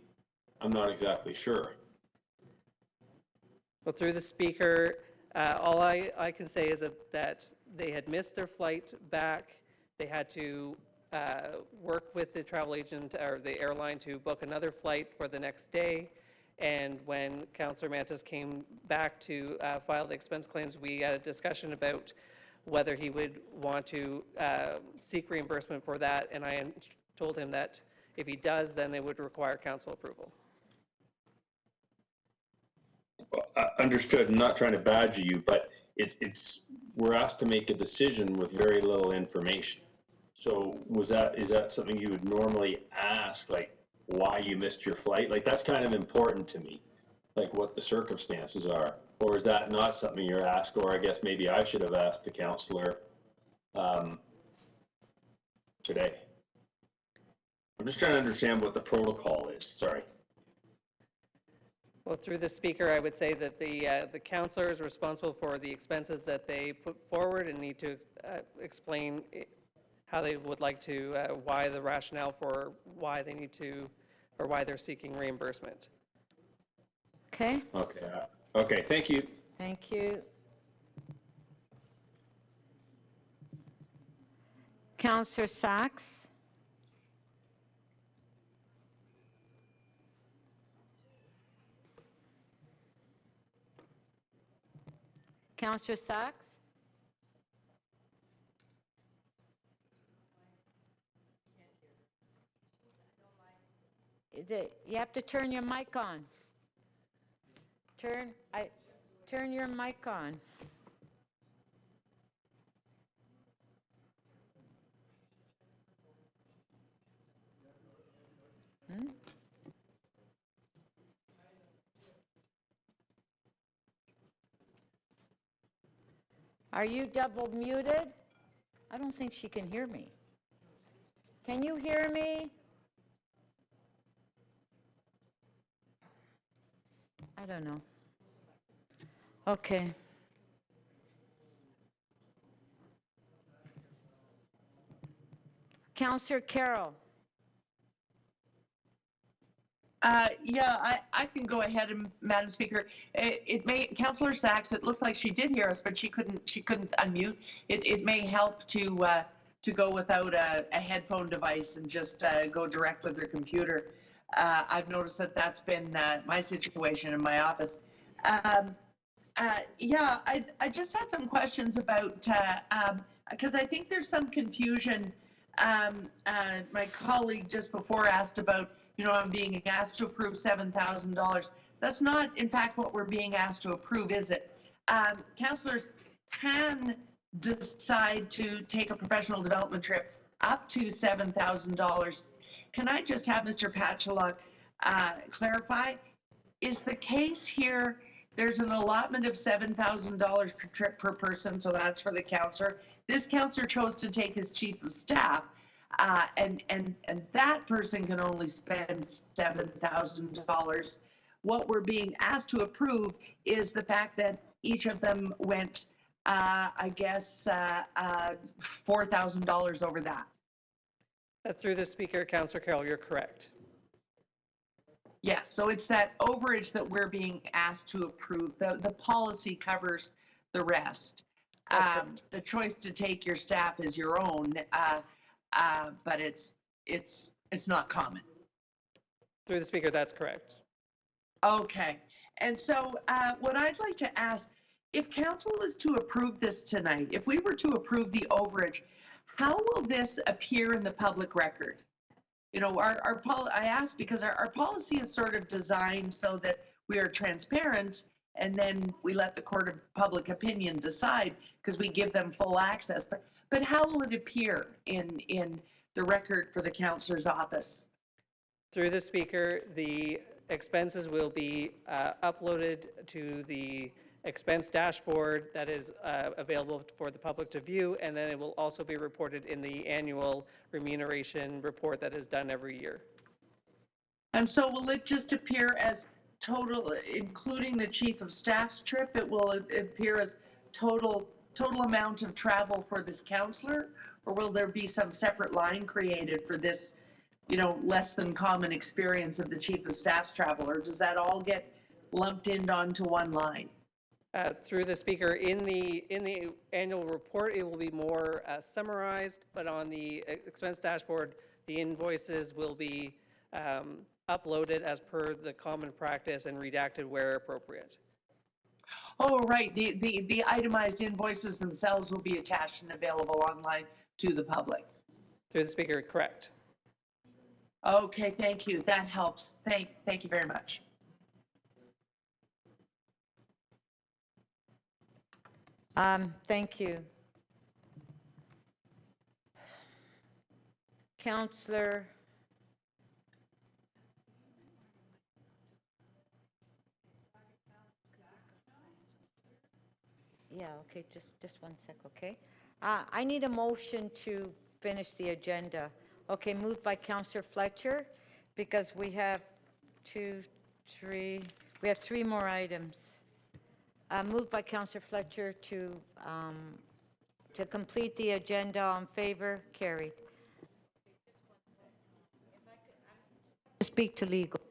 sure. Well, through the speaker, all I can say is that they had missed their flight back. They had to work with the travel agent or the airline to book another flight for the next day. And when Councillor Mantis came back to file the expense claims, we had a discussion about whether he would want to seek reimbursement for that. And I told him that if he does, then they would require council approval. Understood. I'm not trying to badger you, but we're asked to make a decision with very little information. So is that something you would normally ask, like why you missed your flight? Like, that's kind of important to me, like what the circumstances are. Or is that not something you're asked? Or I guess maybe I should have asked the councillor today. I'm just trying to understand what the protocol is. Sorry. Well, through the speaker, I would say that the councillor is responsible for the expenses that they put forward and need to explain how they would like to, why the rationale for why they need to, or why they're seeking reimbursement. Okay. Okay. Okay. Thank you. Thank you. Councillor Sachs. Councillor Sachs? You have to turn your mic on. Turn your mic on. Are you double muted? I don't think she can hear me. Can you hear me? I don't know. Okay. Councillor Carroll. Yeah, I can go ahead, Madam Speaker. Councillor Sachs, it looks like she did hear us, but she couldn't unmute. It may help to go without a headphone device and just go direct with her computer. I've noticed that that's been my situation in my office. Yeah, I just had some questions about, because I think there's some confusion. My colleague just before asked about, I'm being asked to approve $7,000. That's not, in fact, what we're being asked to approve, is it? Councillors can decide to take a professional development trip up to $7,000. Can I just have Mr. Patchalock clarify? Is the case here, there's an allotment of $7,000 per trip per person, so that's for the councillor. This councillor chose to take his chief of staff. And that person can only spend $7,000. What we're being asked to approve is the fact that each of them went, I guess, $4,000 over that. Through the speaker, Councillor Carroll, you're correct. Yes, so it's that overage that we're being asked to approve. The policy covers the rest. The choice to take your staff is your own, but it's not common. Through the speaker, that's correct. Okay, and so what I'd like to ask, if council is to approve this tonight, if we were to approve the overage, how will this appear in the public record? You know, I ask because our policy is sort of designed so that we are transparent, and then we let the court of public opinion decide because we give them full access. But how will it appear in the record for the councillor's office? Through the speaker, the expenses will be uploaded to the expense dashboard that is available for the public to view, and then it will also be reported in the annual remuneration report that is done every year. And so will it just appear as total, including the chief of staff's trip? It will appear as total amount of travel for this councillor, or will there be some separate line created for this, you know, less than common experience of the chief of staff's travel, or does that all get lumped in onto one line? Through the speaker, in the annual report, it will be more summarized, but on the expense dashboard, the invoices will be uploaded as per the common practice and redacted where appropriate. Oh, right. The itemized invoices themselves will be attached and available online to the public. Through the speaker, correct. Okay, thank you. That helps. Thank you very much. Thank you. Councillor. Yeah, okay, just one sec, okay? I need a motion to finish the agenda. Okay, moved by Councillor Fletcher, because we have three more items. Moved by Councillor Fletcher to complete the agenda. On favor, carried. Speak to legal.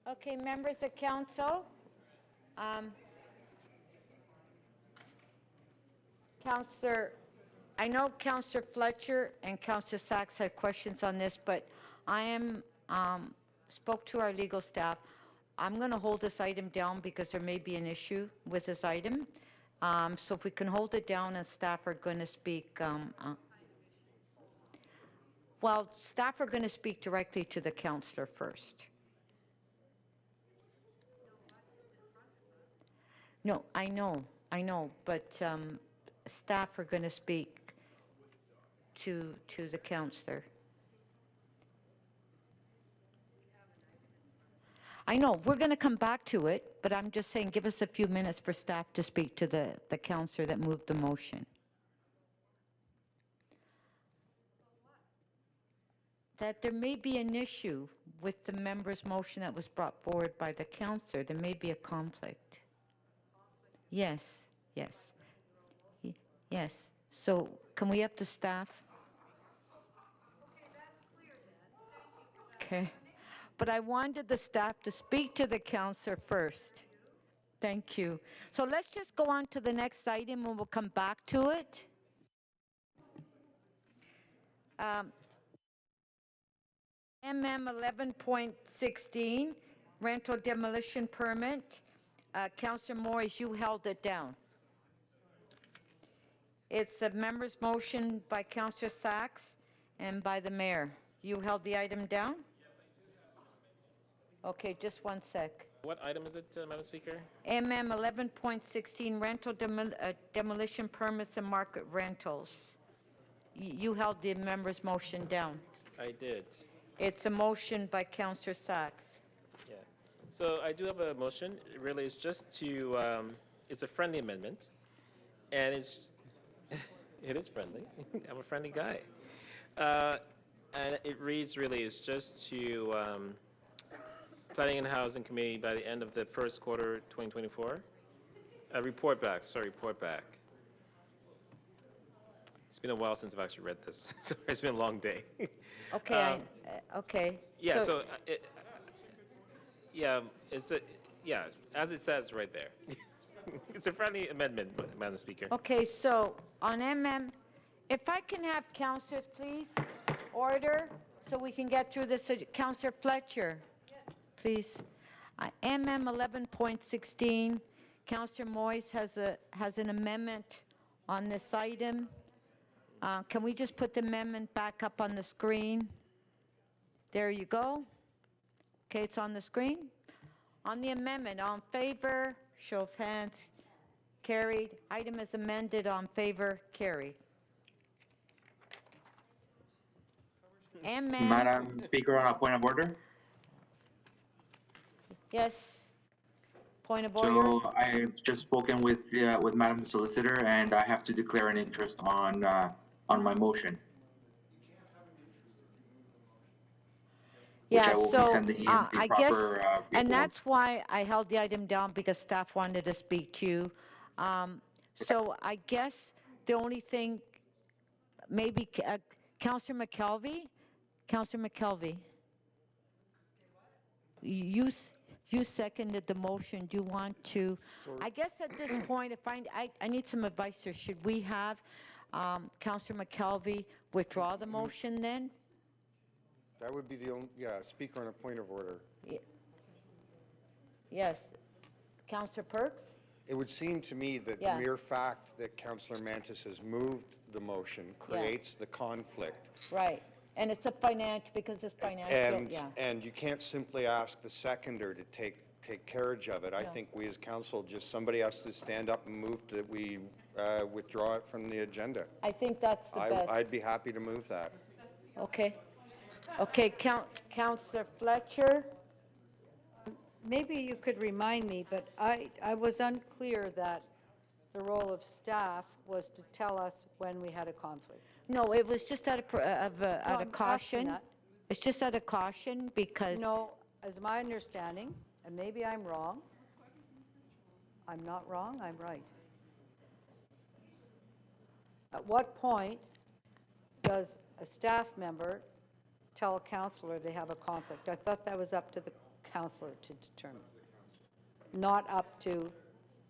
Okay, members of council. Councillor, I know Councillor Fletcher and Councillor Sachs had questions on this, but I am, spoke to our legal staff. I'm going to hold this item down because there may be an issue with this item. So if we can hold it down and staff are going to speak, well, staff are going to speak directly to the councillor first. No, I know, but staff are going to speak to the councillor. I know, we're going to come back to it, but I'm just saying give us a few minutes for staff to speak to the councillor that moved the motion. That there may be an issue with the member's motion that was brought forward by the councillor. There may be a conflict. Yes, yes. Yes. So can we up the staff? Okay. But I wanted the staff to speak to the councillor first. Thank you. So let's just go on to the next item and we'll come back to it. MM 11.16, rental demolition permit. Councillor Moyes, you held it down. It's a member's motion by Councillor Sachs and by the mayor. You held the item down? Okay, just one sec. What item is it, Madam Speaker? MM 11.16, rental demolition permits and market rentals. You held the member's motion down. I did. It's a motion by Councillor Sachs. Yeah. So I do have a motion. It really is just to, it's a friendly amendment. And it's, it is friendly. I'm a friendly guy. And it reads really is just to Planning and Housing Committee by the end of the first quarter 2024. Report back. It's been a while since I've actually read this. So it's been a long day. Okay, okay. Yeah, so yeah, it's a, yeah, as it says right there. It's a friendly amendment, Madam Speaker. Okay, so on MM, if I can have councillors, please, order, so we can get through this. Councillor Fletcher, please. MM 11.16, Councillor Moyes has an amendment on this item. Can we just put the amendment back up on the screen? There you go. Okay, it's on the screen. On the amendment, all in favor, show of hands, carried. Item is amended, on favor, carried. Madam Speaker, on a point of order. Yes. Point of order. So I've just spoken with Madam Solicitor, and I have to declare an interest on my motion. Yeah, which I will so be sending in the I proper, guess, paperwork. and that's why I held the item down, because staff wanted to speak to you. So I guess the only thing, maybe Councillor McKelvey, you seconded the motion. Do you want to? I guess at this point, if I need some advice here. Should we have Councillor McKelvey withdraw the motion then? That would be the only, yeah, speaker on a point of order. Yes. Councillor Perks? It would seem to me that Yeah. the mere fact that Councillor Mantis has moved the motion creates the conflict. Right. And it's a financial, because it's financial, yeah. And you can't simply ask the seconder to take carriage of it. I think we as council, just somebody has to stand up and move that we withdraw it from the agenda. I think that's the best. I'd be happy to move that. Okay. Okay, Councillor Fletcher? Maybe you could remind me, but I was unclear that the role of staff was to tell us when we had a conflict. No, it was just out of I'm caution. asking that. It's just out of caution because. No, as my understanding, and maybe I'm wrong. I'm not wrong, I'm right. At what point does a staff member tell a councillor they have a conflict? I thought that was up to the counselor to determine, not up to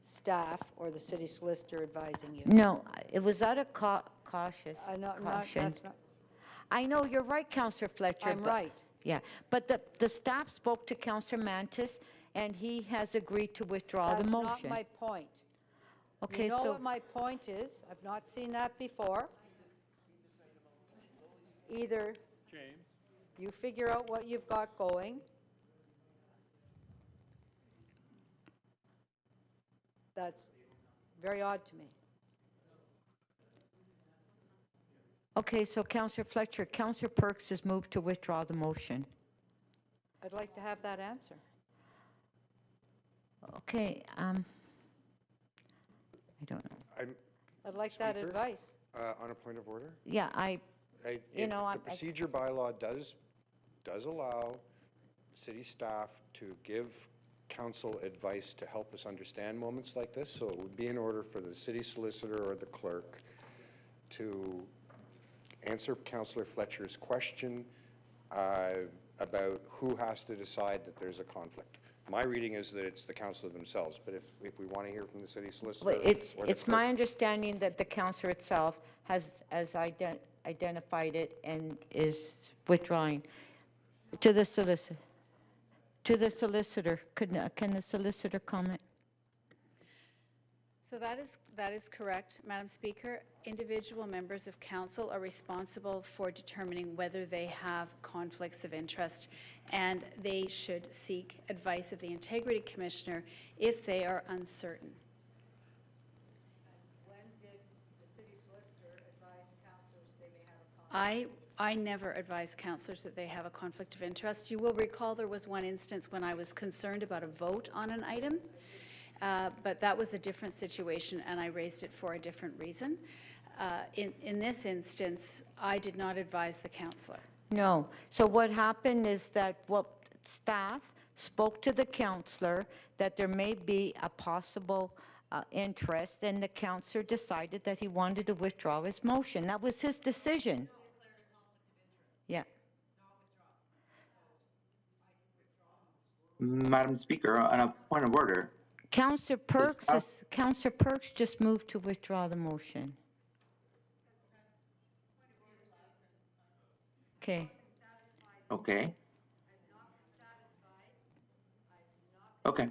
staff or the city solicitor advising you. No, it was out of cautious Not, caution. that's not, I know, you're right, Councillor Fletcher. I'm but- right. Yeah, but the staff spoke to Councillor Mantis, and he has agreed to withdraw the That's motion. not my point. Okay, You know so what my point is? I've not seen that before. Either James. you figure out what you've got going. That's very odd to me. Okay, so Councillor Fletcher, Councillor Perks has moved to withdraw the motion. I'd like to have that answer. Okay, I don't know. I'd like that Speaker? advice. On a point of order? Yeah, you know, The procedure bylaw does allow city staff to give council advice to help us understand moments like this, so it would be in order for the city solicitor or the clerk to answer Councillor Fletcher's question about who has to decide that there's a conflict. My reading is that it's the council themselves, but if we want to hear from the city solicitor Well, it's or the it's my clerk- understanding that the councillor itself has identified it and is withdrawing to the solicitor. To the solicitor, can the solicitor comment? So that is correct, Madam Speaker. Individual members of council are responsible for determining whether they have conflicts of interest, and they should seek advice of the Integrity Commissioner if they are uncertain. When did the city solicitor advise councillors they may have a conflict? I never advise councillors that they have a conflict of interest. You will recall there was one instance when I was concerned about a vote on an item, but that was a different situation, and I raised it for a different reason. In this instance, I did not advise the councillor. No. So what happened is that what staff spoke to the councillor that there may be a possible interest, and the councillor decided that he wanted to withdraw his motion. That was his decision. Yeah. Madam Speaker, on a point of order. Councillor Perks just moved to withdraw the motion. Okay. Okay. Okay.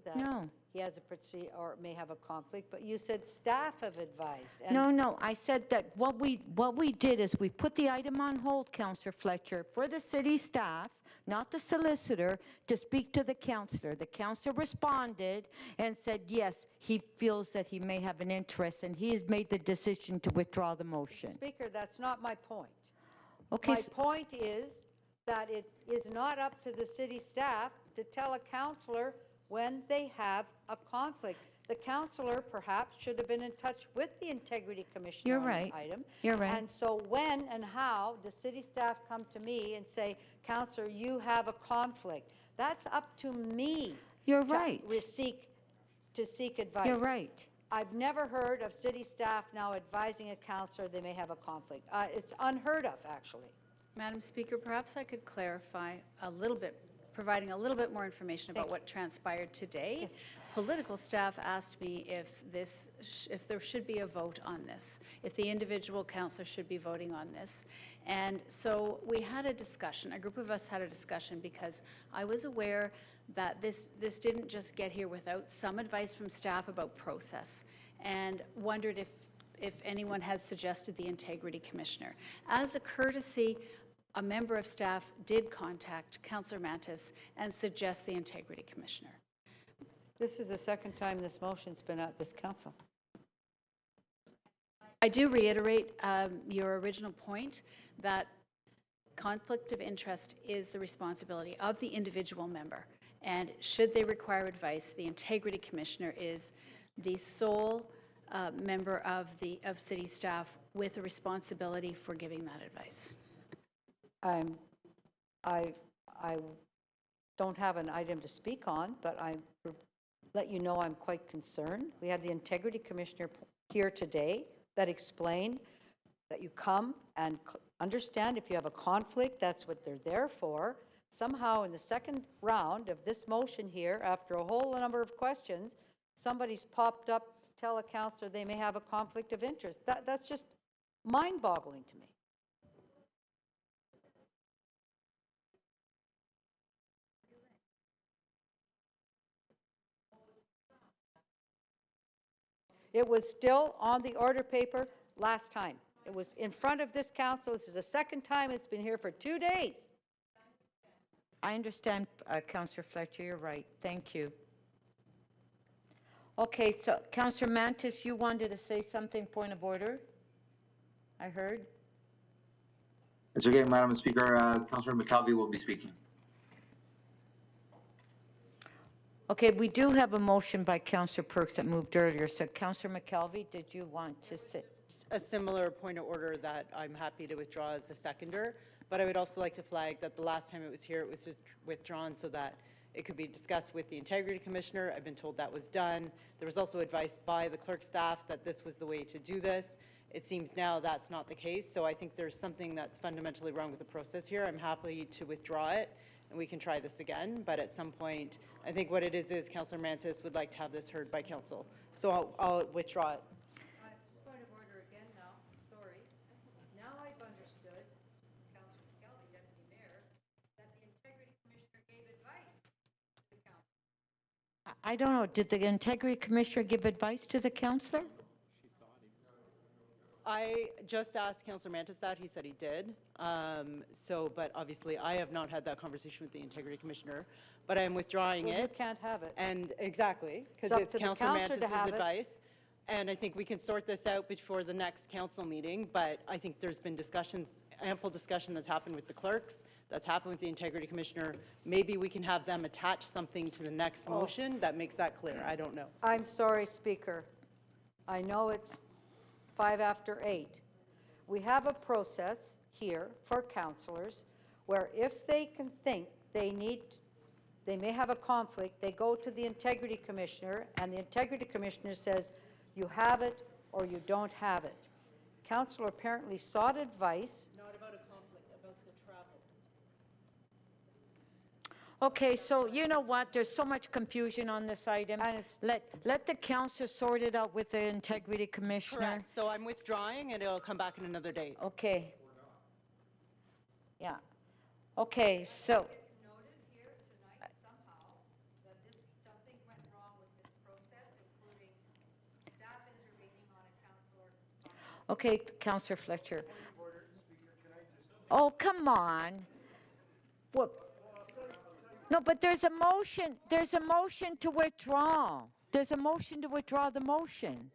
That No. he has a or may have a conflict, but you said staff have advised. And No, I said that what we did is we put the item on hold, Councillor Fletcher, for the city staff, not the solicitor, to speak to the councillor. The councillor responded and said, yes, he feels that he may have an interest, and he has made the decision to withdraw the motion. Speaker, that's not my point. Okay. My point is that it is not up to the city staff to tell a councillor when they have a conflict. The councillor perhaps should have been in touch with the Integrity Commissioner You're on right. an item. You're right. And so when and how does city staff come to me and say, councillor, you have a conflict? That's up to me. You're right. To seek advice. You're right. I've never heard of city staff now advising a councillor they may have a conflict. It's unheard of, actually. Madam Speaker, perhaps I could clarify a little bit, providing a little bit more information about what transpired today. Yes. Political staff asked me if there should be a vote on this, if the individual councillor should be voting on this. And so we had a discussion, a group of us had a discussion, because I was aware that this didn't just get here without some advice from staff about process, and wondered if anyone had suggested the Integrity Commissioner. As a courtesy, a member of staff did contact Councillor Mantis and suggest the Integrity Commissioner. This is the second time this motion's been at this council. I do reiterate your original point that conflict of interest is the responsibility of the individual member. And should they require advice, the Integrity Commissioner is the sole member of city staff with a responsibility for giving that advice. I don't have an item to speak on, but I let you know I'm quite concerned. We had the Integrity Commissioner here today that explained that you come and understand if you have a conflict, that's what they're there for. Somehow in the second round of this motion here, after a whole number of questions, somebody's popped up to tell a councillor they may have a conflict of interest. That's just mind-boggling to me. It was still on the order paper last time. It was in front of this council. This is the second time it's been here for 2 days. I understand, Councillor Fletcher, you're right. Thank you. Okay, so Councillor Mantis, you wanted to say something, point of order? I heard. It's okay, Madam Speaker. Councillor McKelvey will be speaking. Okay, we do have a motion by Councillor Perks that moved earlier. So Councillor McKelvey, did you want to say? A similar point of order that I'm happy to withdraw as a seconder, but I would also like to flag that the last time it was here, it was just withdrawn so that it could be discussed with the Integrity Commissioner. I've been told that was done. There was also advice by the clerk staff that this was the way to do this. It seems now that's not the case, so I think there's something that's fundamentally wrong with the process here. I'm happy to withdraw it, and we can try this again, but at some point, I think what it is Councillor Mantis would like to have this heard by council. So I'll withdraw it. Point of order again now, sorry. Now I've understood, Councillor McKelvey, Deputy Mayor, that the Integrity Commissioner gave advice to the council. I don't know. Did the Integrity Commissioner give advice to the councillor? I just asked Councillor Mantis that. He said he did. But obviously I have not had that conversation with the Integrity Commissioner, but I am withdrawing it. You can't have it. And exactly, because It's up it's to the Councillor councillor to Mantis's have it. advice. And I think we can sort this out before the next council meeting, but I think there's been discussions, ample discussion that's happened with the clerks, that's happened with the Integrity Commissioner. Maybe we can have them attach something to the next motion that makes that clear. I don't know. I'm sorry, Speaker. I know it's 8:05. We have a process here for councillors where if they can think they may have a conflict, they go to the Integrity Commissioner, and the Integrity Commissioner says, you have it or you don't have it. Councillor apparently sought advice. Not about a conflict, about the travel. Okay, so you know what? There's so much confusion on this item. Let the council sort it out with the Integrity Commissioner. Correct. So I'm withdrawing and it'll come back in another date. Okay. Yeah. Okay, so. Okay, Councillor Fletcher. Oh, come on. What? No, but there's a motion to withdraw. There's a motion to withdraw the motion.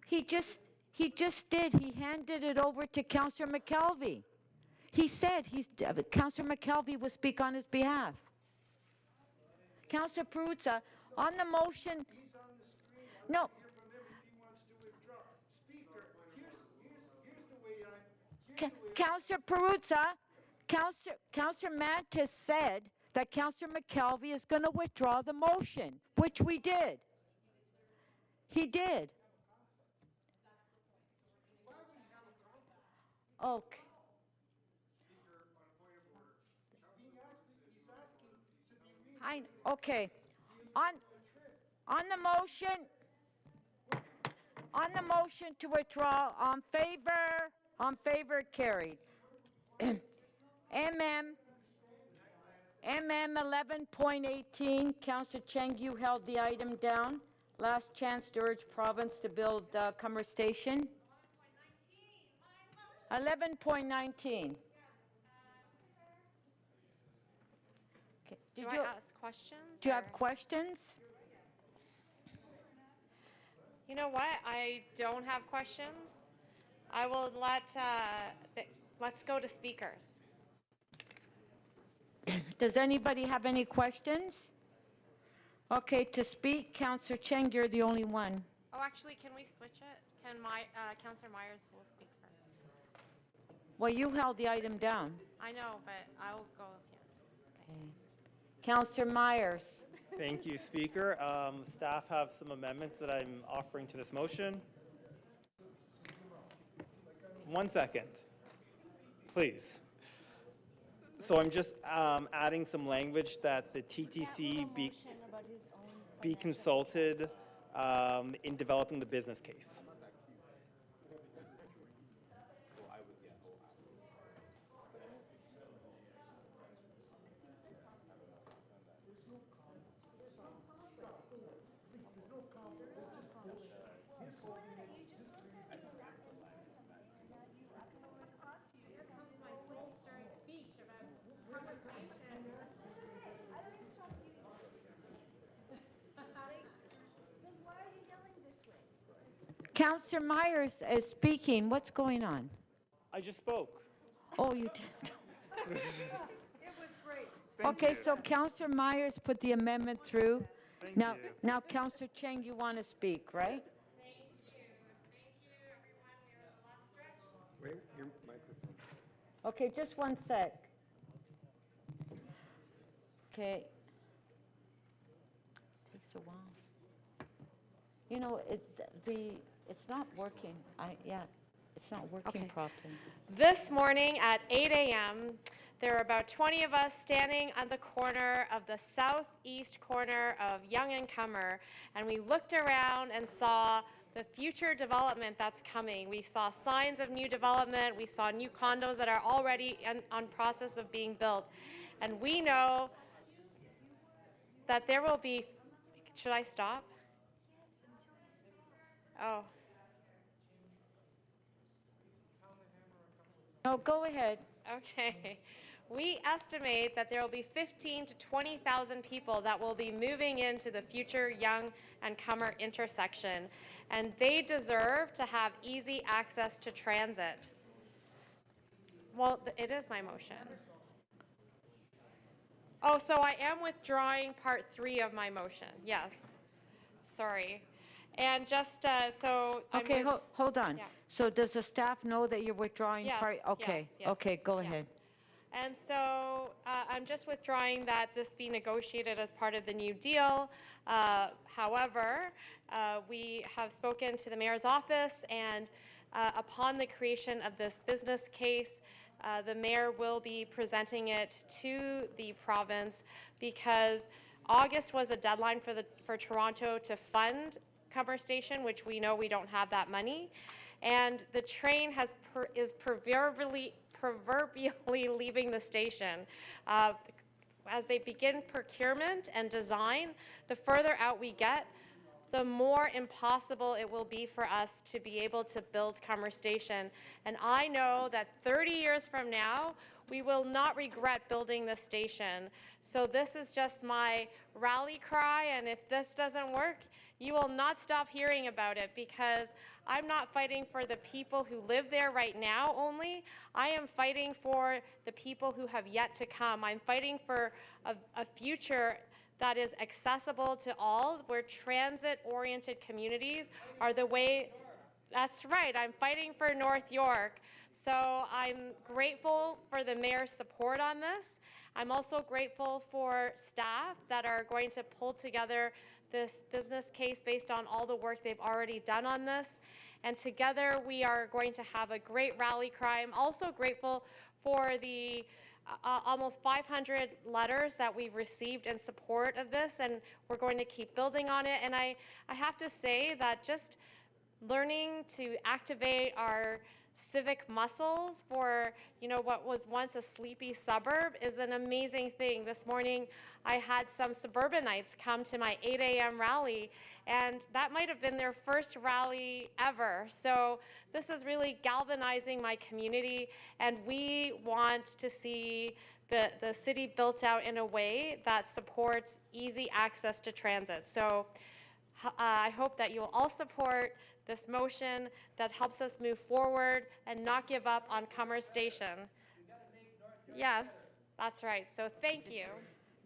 He just did. He handed it over to Councillor McKelvey. He said Councillor McKelvey will speak on his behalf. Councillor Perruzza, on the motion. No. Councillor Perruzza, Councillor Mantis said that Councillor McKelvey is going to withdraw the motion, which we did. He did. Okay. Okay. On the motion to withdraw, on favor, carried. MM 11.18, Councillor Cheng, you held the item down. Last chance to urge province to build Cumber Station. 11.19. Do I ask questions? Do you have questions? You know what? I don't have questions. I will let's go to speakers. Does anybody have any questions? Okay, to speak, Councillor Cheng, you're the only one. Oh, actually, can we switch it? Can Councillor Myers will speak first? Well, you held the item down. I know, but I'll go here. Okay. Councillor Myers. Thank you, Speaker. Staff have some amendments that I'm offering to this motion. 1 second, please. So I'm just adding some language that the TTC be consulted in developing the business case. Councillor Myers is speaking. What's going on? I just spoke. Oh, you did. It was great. Okay, so Councillor Myers put the amendment through. Thank Now, you. now, Councillor Cheng, you want to speak, right? Wait, your microphone. Okay, just 1 sec. Okay. Takes a while. You know, it's not working. It's not working Okay. properly. This morning at 8 a.m., there were about 20 of us standing at the corner of the southeast corner of Yonge and Comer, and we looked around and saw the future development that's coming. We saw signs of new development. We saw new condos that are already on process of being built. And we know that there will be, should I stop? Oh. No, go ahead. Okay. We estimate that there will be 15 to 20,000 people that will be moving into the future Yonge and Comer intersection, and they deserve to have easy access to transit. Well, it is my motion. Oh, so I am withdrawing part 3 of my motion. Yes. Sorry. And just so. Okay, hold on. Yeah. So does the staff know that you're withdrawing Yes, part? Okay, yes, okay, go yeah. ahead. And so I'm just withdrawing that this be negotiated as part of the new deal. However, we have spoken to the mayor's office, and upon the creation of this business case, the mayor will be presenting it to the province, because August was a deadline for Toronto to fund Comer Station, which we know we don't have that money. And the train is proverbially leaving the station. As they begin procurement and design, the further out we get, the more impossible it will be for us to be able to build Comer Station. And I know that 30 years from now, we will not regret building this station. So this is just my rally cry, and if this doesn't work, you will not stop hearing about it, because I'm not fighting for the people who live there right now only. I am fighting for the people who have yet to come. I'm fighting for a future that is accessible to all, where transit-oriented communities are the way. That's right, I'm fighting for North York. So I'm grateful for the mayor's support on this. I'm also grateful for staff that are going to pull together this business case based on all the work they've already done on this. And together we are going to have a great rally cry. I'm also grateful for the almost 500 letters that we've received in support of this, and we're going to keep building on it. And I have to say that just learning to activate our civic muscles for, you know, what was once a sleepy suburb is an amazing thing. This morning I had some suburbanites come to my 8 a.m. rally, and that might have been their first rally ever. So this is really galvanizing my community, and we want to see the city built out in a way that supports easy access to transit. So I hope that you will all support this motion that helps us move forward and not give up on Comer Station. Yes, that's right. So thank you.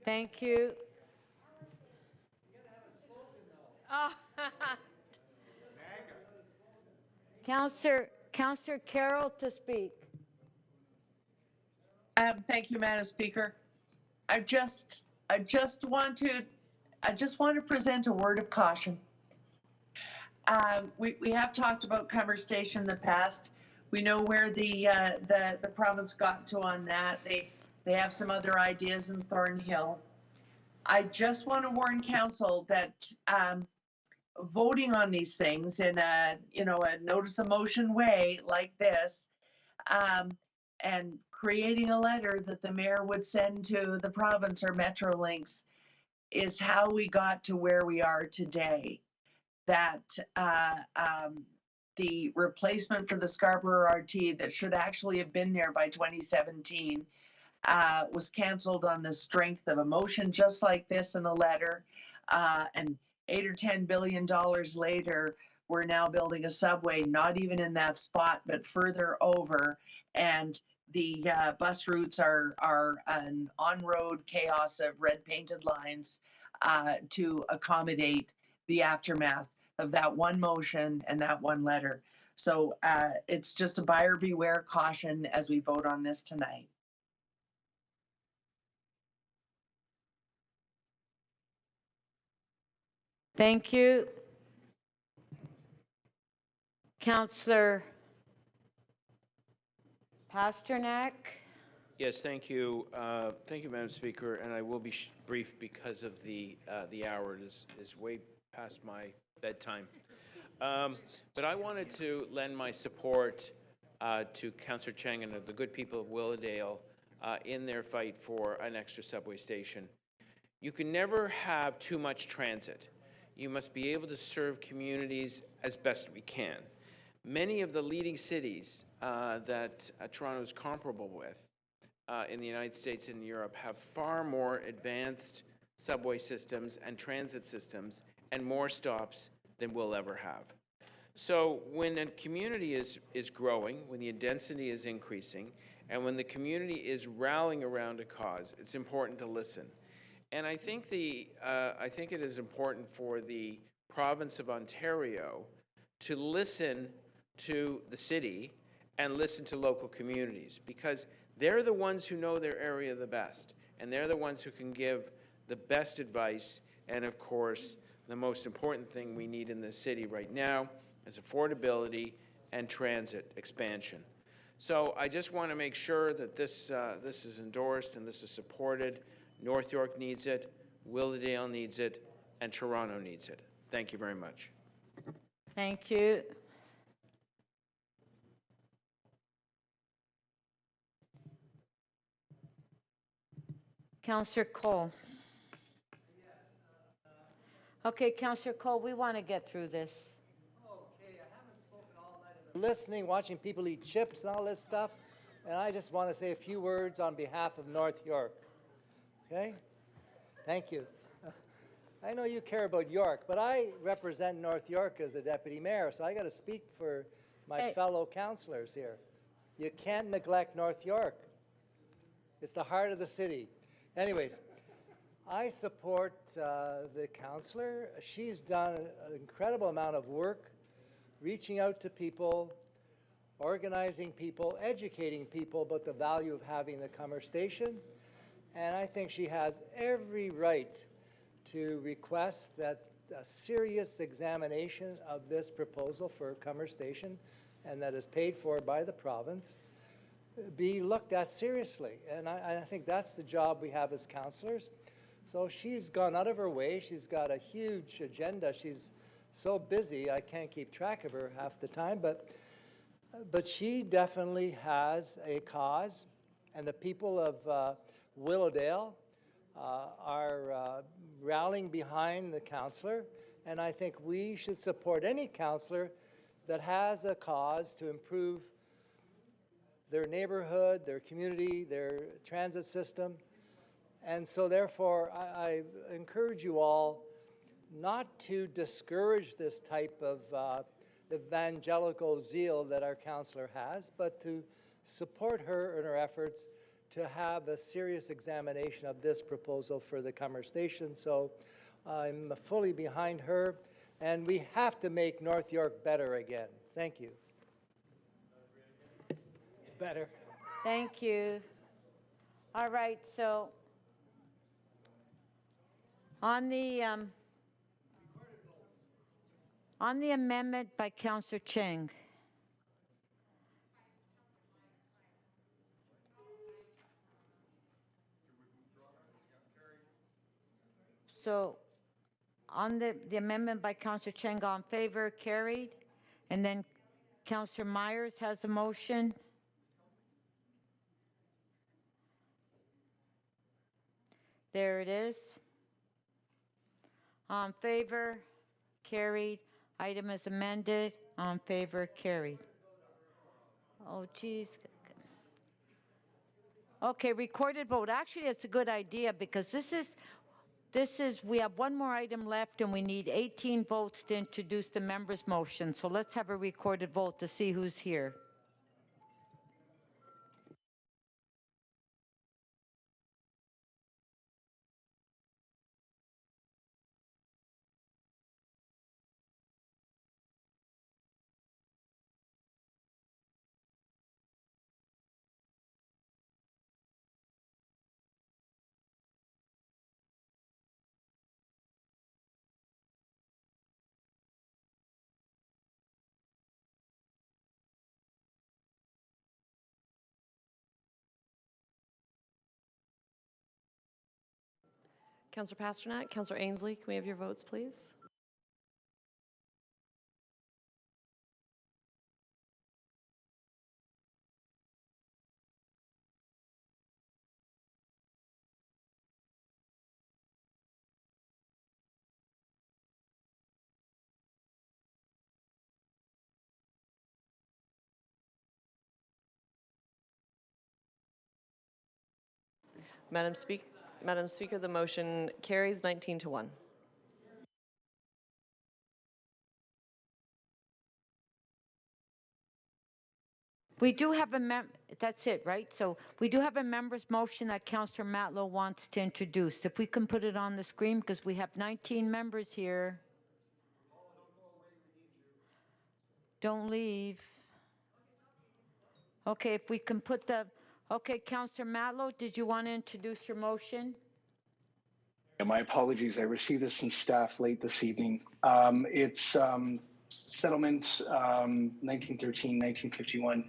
Thank you. Oh, Councillor Carroll to speak. Thank you, Madam Speaker. I just want to present a word of caution. We have talked about conversation in the past. We know where the province got to on that. They have some other ideas in Thornhill. I just want to warn council that voting on these things in a notice of motion way like this, and creating a letter that the mayor would send to the province or Metrolinx is how we got to where we are today. That the replacement for the Scarborough RT that should actually have been there by 2017 was canceled on the strength of a motion just like this in a letter, and $8 or $10 billion later, we're now building a subway, not even in that spot, but further over. And the bus routes are an on-road chaos of red painted lines to accommodate the aftermath of that one motion and that one letter. So it's just a buyer beware caution as we vote on this tonight. Thank you. Councillor Pasternak. Yes, thank you. Thank you, Madam Speaker, and I will be brief because of the hour. It is way past my bedtime. But I wanted to lend my support to Councillor Cheng and the good people of Willowdale in their fight for an extra subway station. You can never have too much transit. You must be able to serve communities as best we can. Many of the leading cities that Toronto is comparable with in the United States and Europe have far more advanced subway systems and transit systems and more stops than we'll ever have. So when a community is growing, when the density is increasing, and when the community is rallying around a cause, it's important to listen. And I think it is important for the province of Ontario to listen to the city and listen to local communities, because they're the ones who know their area the best, and they're the ones who can give the best advice. And of course, the most important thing we need in this city right now is affordability and transit expansion. So I just want to make sure that this is endorsed and this is supported. North York needs it, Willowdale needs it, and Toronto needs it. Thank you very much. Thank you. Councillor Cole. Okay, Councillor Cole, we want to get through this. Okay, I haven't spoken all night. I've been listening, watching people eat chips and all this stuff, and I just want to say a few words on behalf of North York. Okay? Thank you. I know you care about York, but I represent North York as the deputy mayor, so I got to speak for my fellow councillors here. You can't neglect North York. It's the heart of the city. Anyways, I support the councillor. She's done an incredible amount of work reaching out to people, organizing people, educating people about the value of having the Cummer Station. And I think she has every right to request that a serious examination of this proposal for Cummer Station, and that is paid for by the province, be looked at seriously. And I think that's the job we have as councillors. So she's gone out of her way. She's got a huge agenda. She's so busy, I can't keep track of her half the time. But she definitely has a cause, and the people of Willowdale are rallying behind the councillor, and I think we should support any councillor that has a cause to improve their neighborhood, their community, their transit system. And so therefore, I encourage you all not to discourage this type of evangelical zeal that our councillor has, but to support her in her efforts to have a serious examination of this proposal for the Cummer Station. So I'm fully behind her, and we have to make North York better again. Thank you. better. Thank you. All right, so on the amendment by Councillor Cheng. So on the amendment by Councillor Cheng, all in favor, carried. And then Councillor Myers has a motion. There it is. All in favor, carried. Item is amended. All in favor, carried. Oh, geez. Okay, recorded vote. Actually, it's a good idea because this is, we have one more item left and we need 18 votes to introduce the member's motion. So let's have a recorded vote to see who's here. Councillor Pasternak, Councillor Ainsley, can we have your votes, please? Madam Speaker, the motion carries 19-1. We do have that's it, right? So we do have a member's motion that Councillor Matlow wants to introduce. If we can put it on the screen because we have 19 members here. Don't leave. Okay, if we can put okay, Councillor Matlow, did you want to introduce your motion? Yeah, my apologies. I received this from staff late this evening. It's settlement 1913, 1951,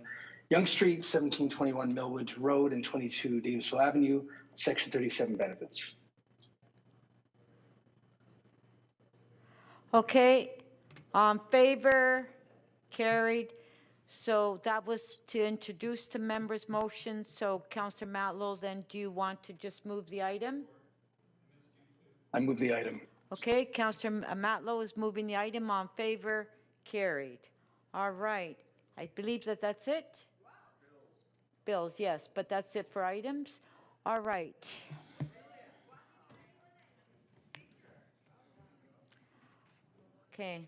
Young Street, 1721 Millwood Road, and 22 Davisville Avenue, Section 37 benefits. Okay, favor, carried. So that was to introduce the members' motion. So Councillor Matlow, then do you want to just move the item? I move the item. Okay, Councillor Matlow is moving the item. On favor, carried. All right. I believe that's it. Bills, yes, but that's it for items. All right. Okay.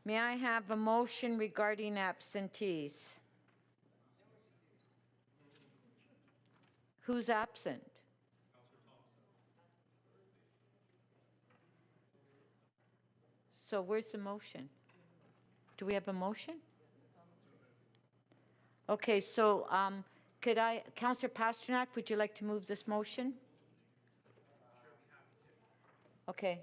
May I have a motion regarding absentees? Who's absent? So where's the motion? Do we have a motion? Okay, so could Councillor Pasternak, would you like to move this motion? Okay.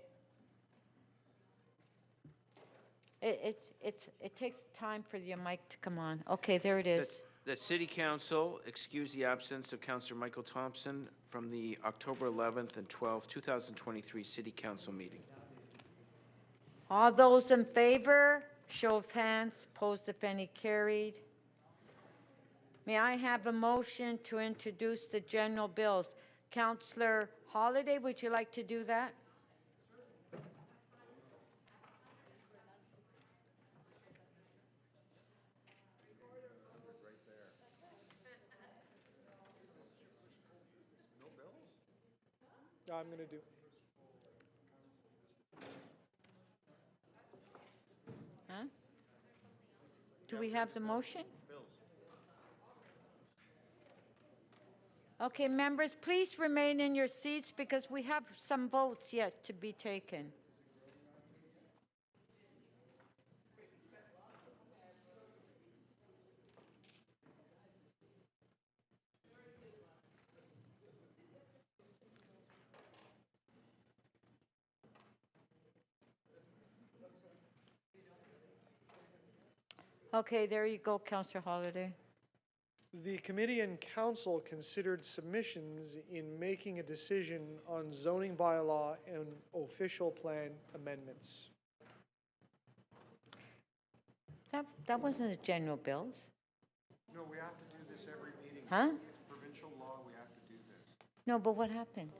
It takes time for your mic to come on. Okay, there it is. The City Council excuse the absence of Councillor Michael Thompson from the October 11th and 12th, 2023 City Council meeting. All those in favor, show of hands, opposed if any, carried. May I have a motion to introduce the general bills? Councillor Holliday, would you like to do that? No, I'm going to do. Huh? Do we have the motion? Okay, members, please remain in your seats because we have some votes yet to be taken. Okay, there you go, Councillor Holiday. The committee and council considered submissions in making a decision on zoning bylaw and official plan amendments. That wasn't the general bills. No, we have to do this every meeting. Huh? It's provincial law, we have to do this. No, but what happened?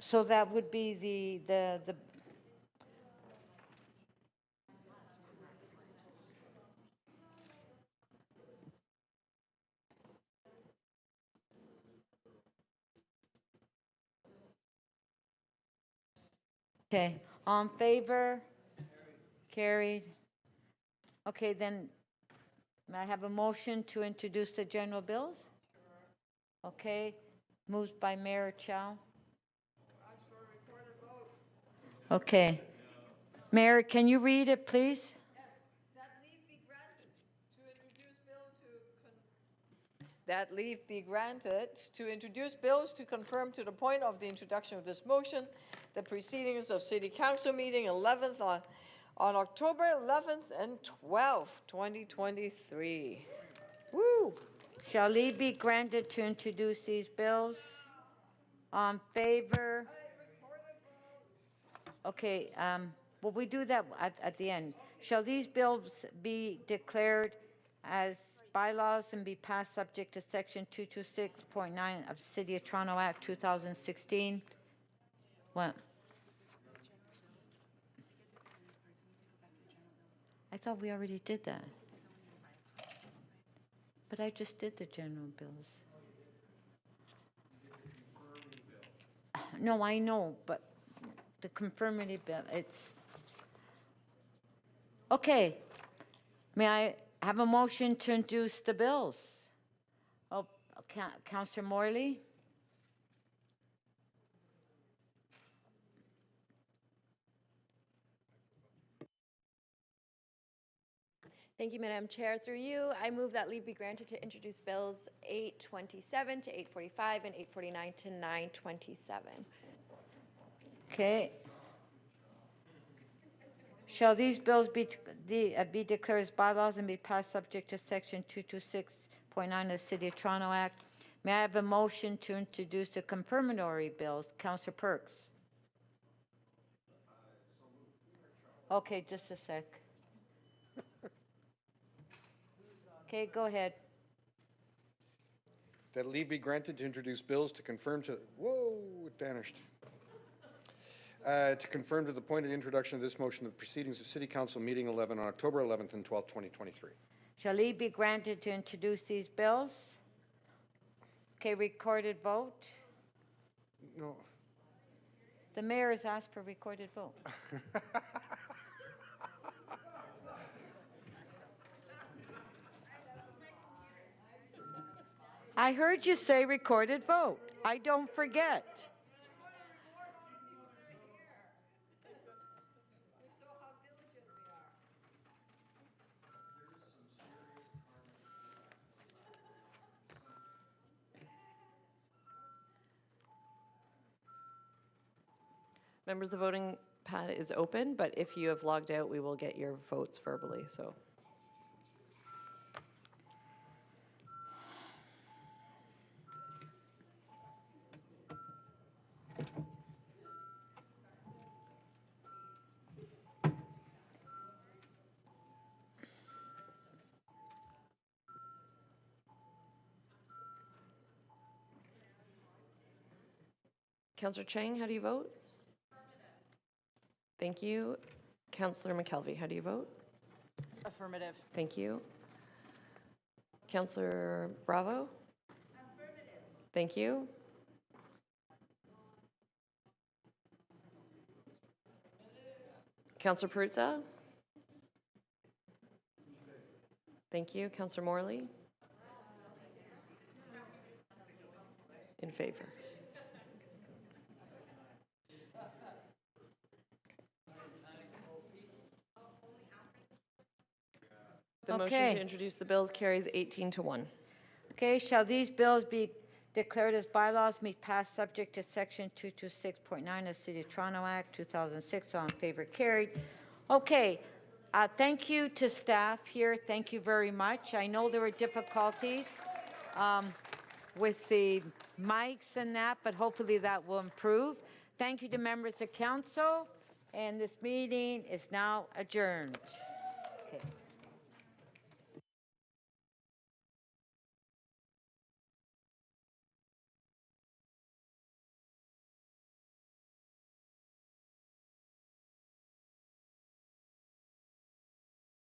So that would be the okay, on favor? Carried. Okay, then, may I have a motion to introduce the general bills? Okay, moved by Mayor Chow. Okay. Mayor, can you read it, please? That leave be granted to introduce bills to confirm to the point of the introduction of this motion the proceedings of City Council meeting 11th on October 11th and 12th, 2023. Woo! Shall leave be granted to introduce these bills? On favor? Okay, well, we do that at the end. Shall these bills be declared as bylaws and be passed subject to section 226.9 of City of Toronto Act 2016? What? I thought we already did that. But I just did the general bills. No, I know, but the confirmity bill, it's... Okay. May I have a motion to introduce the bills? Oh, Councillor Morley? Thank you, Madam Chair. Through you, I move that leave be granted to introduce bills 827 to 845 and 849 to 927. Okay. Shall these bills be declared as bylaws and be passed subject to section 226.9 of the City of Toronto Act? May I have a motion to introduce the confirmatory bills? Councillor Perks. Okay, just a sec. Okay, go ahead. That leave be granted to introduce bills to confirm to, whoa, it vanished. To confirm to the point of introduction of this motion the proceedings of City Council meeting 11 on October 11th and 12th, 2023. Shall leave be granted to introduce these bills? Okay, recorded vote. No. The mayor has asked for recorded vote. I heard you say recorded vote. I don't forget. Members, the voting pad is open, but if you have logged out, we will get your votes verbally, so. Councillor Chang, how do you vote? Thank you. Councillor McKelvey, how do you vote? Affirmative. Thank you. Councillor Bravo? Affirmative. Thank you. Councillor Peruzza? Thank you. Councillor Morley? In favor. The motion to introduce the bills carries 18-1. Okay, shall these bills be declared as bylaws and be passed subject to section 226.9 of the City of Toronto Act 2006? All in favor, carried. Okay, Thank you to staff here. Thank you very much. I know there were difficulties with the mics and that, but hopefully that will improve. Thank you to members of council, and this meeting is now adjourned. Okay.